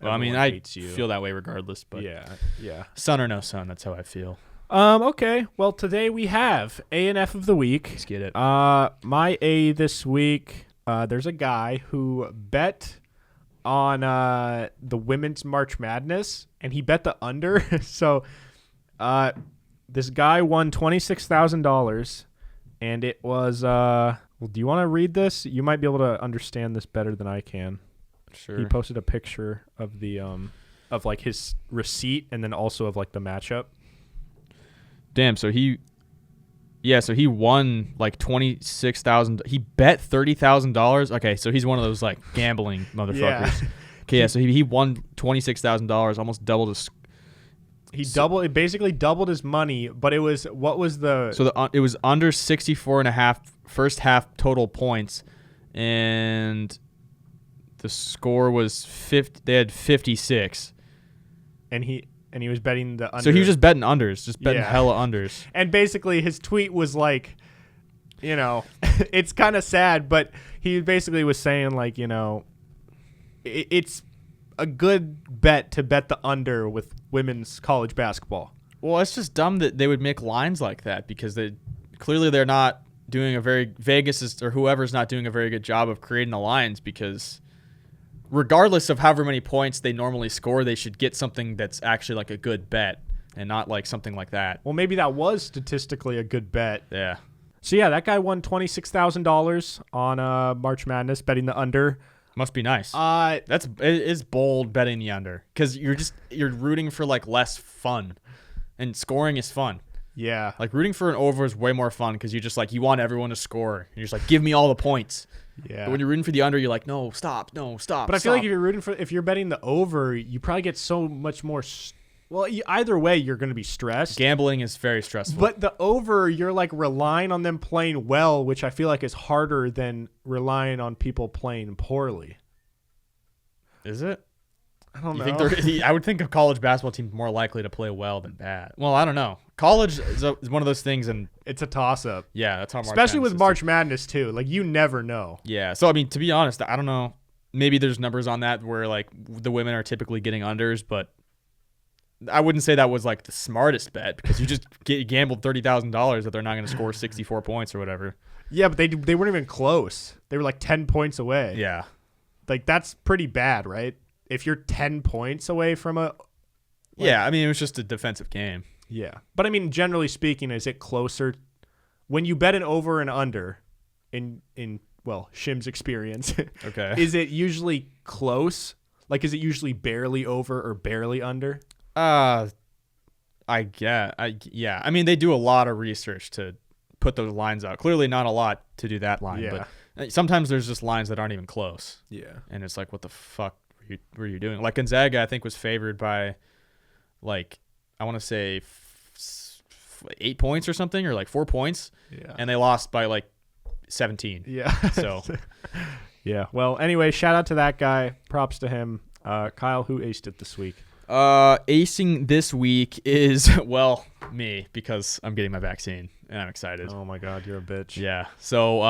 Well, I mean, I feel that way regardless. But yeah. Sun or no sun, that's how I feel. Okay. Well, today we have A and F of the week. Let's get it. My A this week, there's a guy who bet on the women's March Madness, and he bet the under. So this guy won $26,000, and it was well, do you want to read this? You might be able to understand this better than I can. Sure. He posted a picture of the of like his receipt and then also of like the matchup. Damn, so he won like $26,000. He bet $30,000. Okay, so he's one of those like gambling motherfuckers. Yeah. Okay, so he won $26,000, almost doubled his. He basically doubled his money, but it was it was under 64.5 first half total points, and the score was 50. They had 56, and he was betting the under. So he was just betting unders, just betting hella unders. And basically his tweet was like, it's kind of sad, but he basically was saying like, it's a good bet to bet the under with women's college basketball. Well, it's just dumb that they would make lines like that because they're not doing Vegas or whoever's not doing a very good job of creating the lines, because regardless of however many points they normally score, they should get something that's actually like a good bet. and not like something like that. Well, maybe that was statistically a good bet. Yeah. So yeah, that guy won $26,000 on March Madness betting the under. Must be nice. Uh, It is bold betting the under because you're rooting for like less fun, and scoring is fun. yeah. Like rooting for an over is way more fun because you want everyone to score. You're just like, give me all the points. Yeah. But when you're rooting for the under, you're like, no, stop. But I feel like if you're betting the over, you probably get so much more. Either way, you're going to be stressed. Gambling is very stressful. But the over, you're like relying on them playing well, which I feel like is harder than relying on people playing poorly. Is it? I don't know. I would think a college basketball team more likely to play well than bad. Well, I don't know. College is one of those things, and it's a toss-up. yeah, that's how March Especially Madness with is March Madness, too. Like, you never know. Yeah. So, I mean, to be honest, I don't know. Maybe there's numbers on that where, like, the women are typically getting unders, but I wouldn't say that was, like, the smartest bet because you just gambled $30,000 that they're not going to score 64 points or whatever. Yeah, but they weren't even close. They were, like, 10 points away. Yeah. Like, that's pretty bad, right? If you're 10 points away from a... Yeah, I mean, it was just a defensive game. Yeah. But, I mean, generally speaking, is it closer... When you bet an over and under, in Shim's experience, Okay. is it usually close? Like, is it usually barely over or barely under? Yeah. I mean, they do a lot of research to put those lines out. Clearly not a lot to do that line, Yeah. but sometimes there's just lines that aren't even close. Yeah. And it's like, what the fuck were you doing? Like Gonzaga, I think, was favored by, like, I want to say 8 points or something, or like 4 points. Yeah. And they lost by like 17. Yeah. So, yeah. Well, anyway, shout out to that guy. Props to him. Kyle, who aced it this week? acing this week is, well, me, because I'm getting my vaccine and I'm excited. Oh my God, you're a bitch. Yeah. So,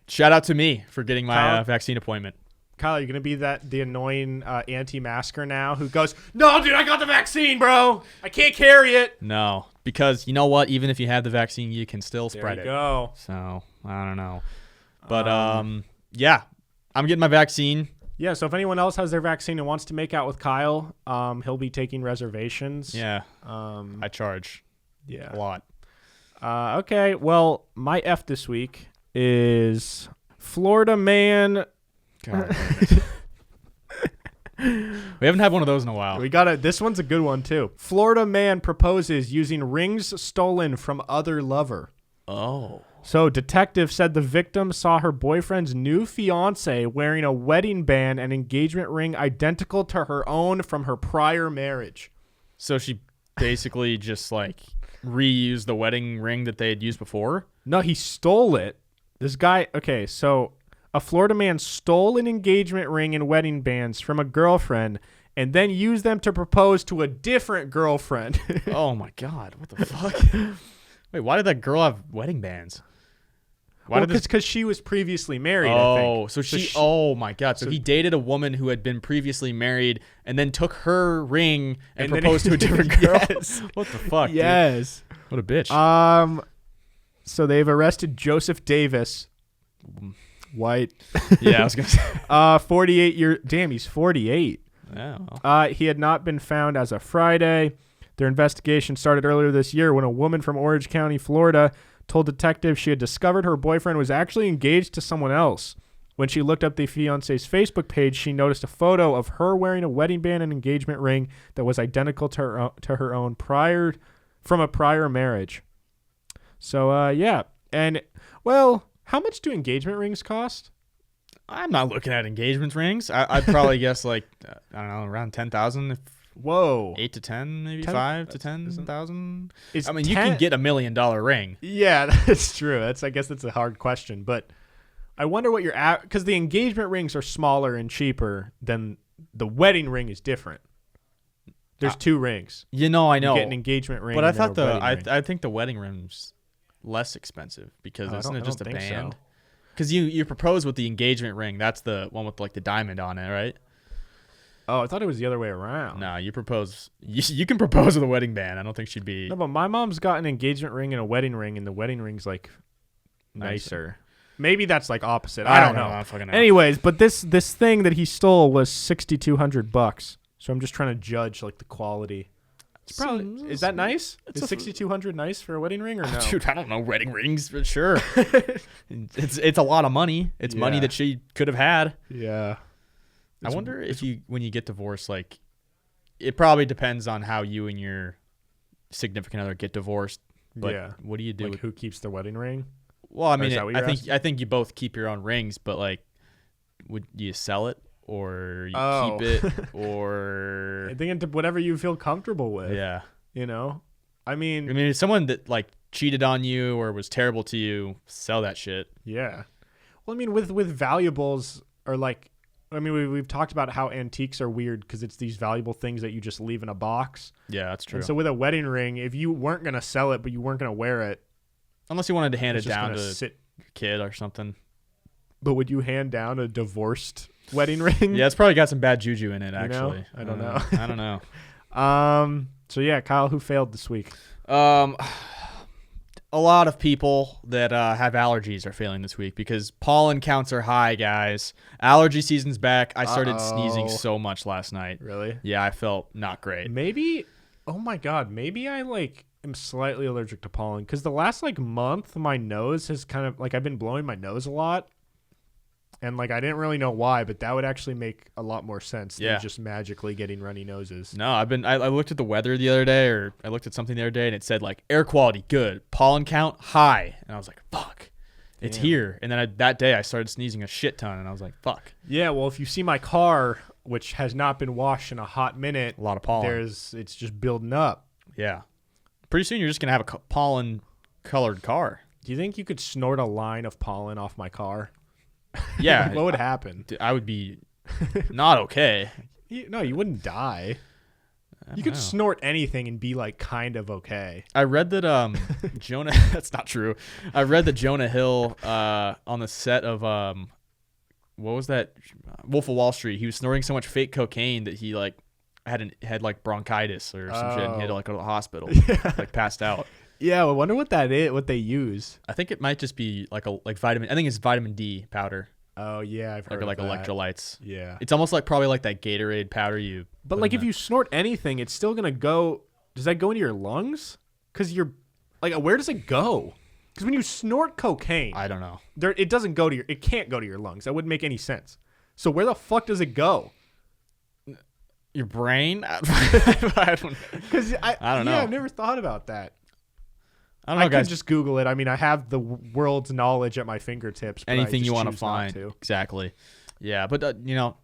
shout out to me for getting my vaccine appointment. Kyle, you're going to be the annoying anti-masker now who goes, no, dude, I got the vaccine, bro. I can't carry it. No, because you know what? Even if you have the vaccine, you can still spread it. There you go. So, I don't know. But, yeah, I'm getting my vaccine. Yeah, so if anyone else has their vaccine and wants to make out with Kyle, he'll be taking reservations. Yeah, I charge a lot. Okay, well, my F this week is Florida man... God, we haven't had one of those in a while. This one's a good one too. Florida man proposes using rings stolen from other lover. Oh. So detective said the victim saw her boyfriend's new fiance wearing a wedding band and engagement ring identical to her own from her prior marriage. So she basically just like reused the wedding ring that they had used before? No, he stole it. This guy, okay, so a Florida man stole an engagement ring and wedding bands from a girlfriend and then used them to propose to a different girlfriend. Oh my God, what the fuck? Wait, why did that girl have wedding bands? Because she was previously married, I think. Oh my God. So he dated a woman who had been previously married and then took her ring and proposed to a different girl. Yes. What the fuck, yes. dude? What a bitch. So they've arrested Joseph Davis. White. Yeah, I was going to say. 48 year. Damn, he's 48. Yeah, well. He had not been found as of Friday. Their investigation started earlier this year when a woman from Orange County, Florida, told detectives she had discovered her boyfriend was actually engaged to someone else. When she looked up the fiance's Facebook page, she noticed a photo of her wearing a wedding band and engagement ring that was identical to her own from a prior marriage. So, yeah. And, well, how much do engagement rings cost? I'm not looking at engagement rings. I'd probably guess like, I don't know, around 10,000. Whoa. 8 to 10, maybe 5 to 10,000. I mean, 10, you can get $1 million ring. Yeah, that's true. I guess that's a hard question, but I wonder what you're at, because the engagement rings are smaller and cheaper than the wedding ring is different. There's two rings. I know. You get an engagement ring. But I thought I think the wedding ring's less expensive because isn't it just a band? So. Because you propose with the engagement ring. That's the one with like the diamond on it, right? Oh, I thought it was the other way around. No, you propose. You can propose with a wedding band. I don't think she'd be. No, but my mom's got an engagement ring and a wedding ring, and the wedding ring's like nicer. Maybe that's like opposite. I don't know. I don't fucking know. Anyways, but this thing that he stole was $6,200. So I'm just trying to judge like the quality. It's probably is that nice? Is $6,200 nice for a wedding ring or no? Dude, I don't know wedding rings, but sure. It's a lot of money. It's money that she could have had. Yeah. I wonder if when you get divorced, like, it probably depends on how you and your significant other get divorced. But what do you do? Like who keeps the wedding ring? Well, I mean, I think you both keep your own rings, but like, would you sell it or you keep it or? I think it's whatever you feel comfortable with. Yeah. You know, I mean, if someone that like cheated on you or was terrible to you, sell that shit. Yeah. Well, I mean, with valuables or like, I mean, we've talked about how antiques are weird because it's these valuable things that you just leave in a box. Yeah, that's true. And so with a wedding ring, if you weren't going to sell it, but you weren't going to wear it. Unless you wanted to hand it down to your kid or something. But would you hand down a divorced wedding ring? Yeah, it's probably got some bad juju in it, actually. I don't know. I don't know. So, yeah, Kyle, who failed this week? A lot of people that have allergies are failing this week because pollen counts are high, guys. Allergy season's back. I started sneezing so much last night. Really? Yeah, I felt not great. Maybe, oh my God, maybe I am slightly allergic to pollen because the last month my nose has kind of I've been blowing my nose a lot. And I didn't really know why, but that would actually make a lot more sense than just magically getting runny noses. No, I looked at the weather the other day, or I looked at something the other day, and it said air quality good, pollen count high, and I was like, fuck, it's here. And then that day I started sneezing a shit ton, and I was like, fuck. Yeah, well, if you see my car, which has not been washed in a hot minute, a lot of pollen. It's just building up. Yeah, pretty soon you're just gonna have a pollen colored car. Do you think you could snort a line of pollen off my car? Yeah. What would happen? I would be not okay. No, you wouldn't die. You could snort anything and be kind of okay. I read that Jonah that's not true. I read that Jonah Hill on the set of what was that? Wolf of Wall Street. He was snorting so much fake cocaine that he had bronchitis or some shit and he had to go to the hospital. Passed out. Yeah, I wonder what that is, what they use. I think it might just be vitamin. I think it's vitamin D powder. Oh yeah, I've heard of that. Electrolytes. Yeah, it's almost probably that Gatorade powder you. But if you snort anything, it's still gonna go. Does that go into your lungs? Because you're where does it go? Because when you snort cocaine, I don't know. It doesn't go to it can't go to your lungs. That wouldn't make any sense. So where the fuck does it go? Your brain? I don't know. Yeah, I've never thought about that. I don't know, guys. Could just Google it. I mean, I have the world's knowledge at my fingertips. But anything you want to find, exactly. Yeah, but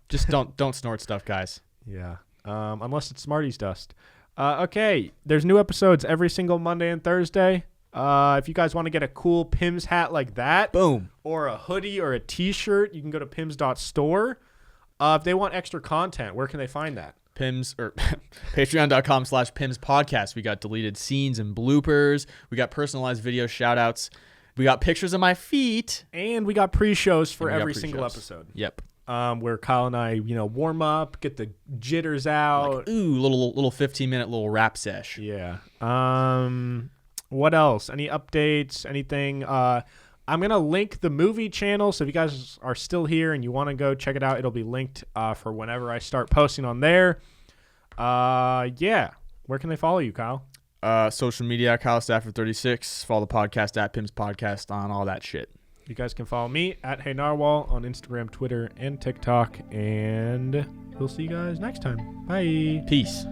just don't snort stuff, guys. Yeah, unless it's Smarties dust. Okay, there's new episodes every single Monday and Thursday. If you guys want to get a cool PIMS hat like that, boom, or a hoodie or a T-shirt, you can go to pims.store. If they want extra content, where can they find that? PIMS or patreon.com/PIMS podcast. We got deleted scenes and bloopers. We got personalized video shout outs. We got pictures of my feet. And we got pre-shows for every single episode. Yep. Where Kyle and I, warm up, get the jitters out. Little 15-minute little rap sesh. Yeah. What else? Any updates? Anything? I'm going to link the movie channel, so if you guys are still here and you want to go check it out, it'll be linked for whenever I start posting on there. Yeah. Where can they follow you, Kyle? Social media, Kyle Stafford 36. Follow the podcast at PIMS Podcast on all that shit. You guys can follow me at Hey Narwhal on Instagram, Twitter, and TikTok, and we'll see you guys next time. Bye. Peace.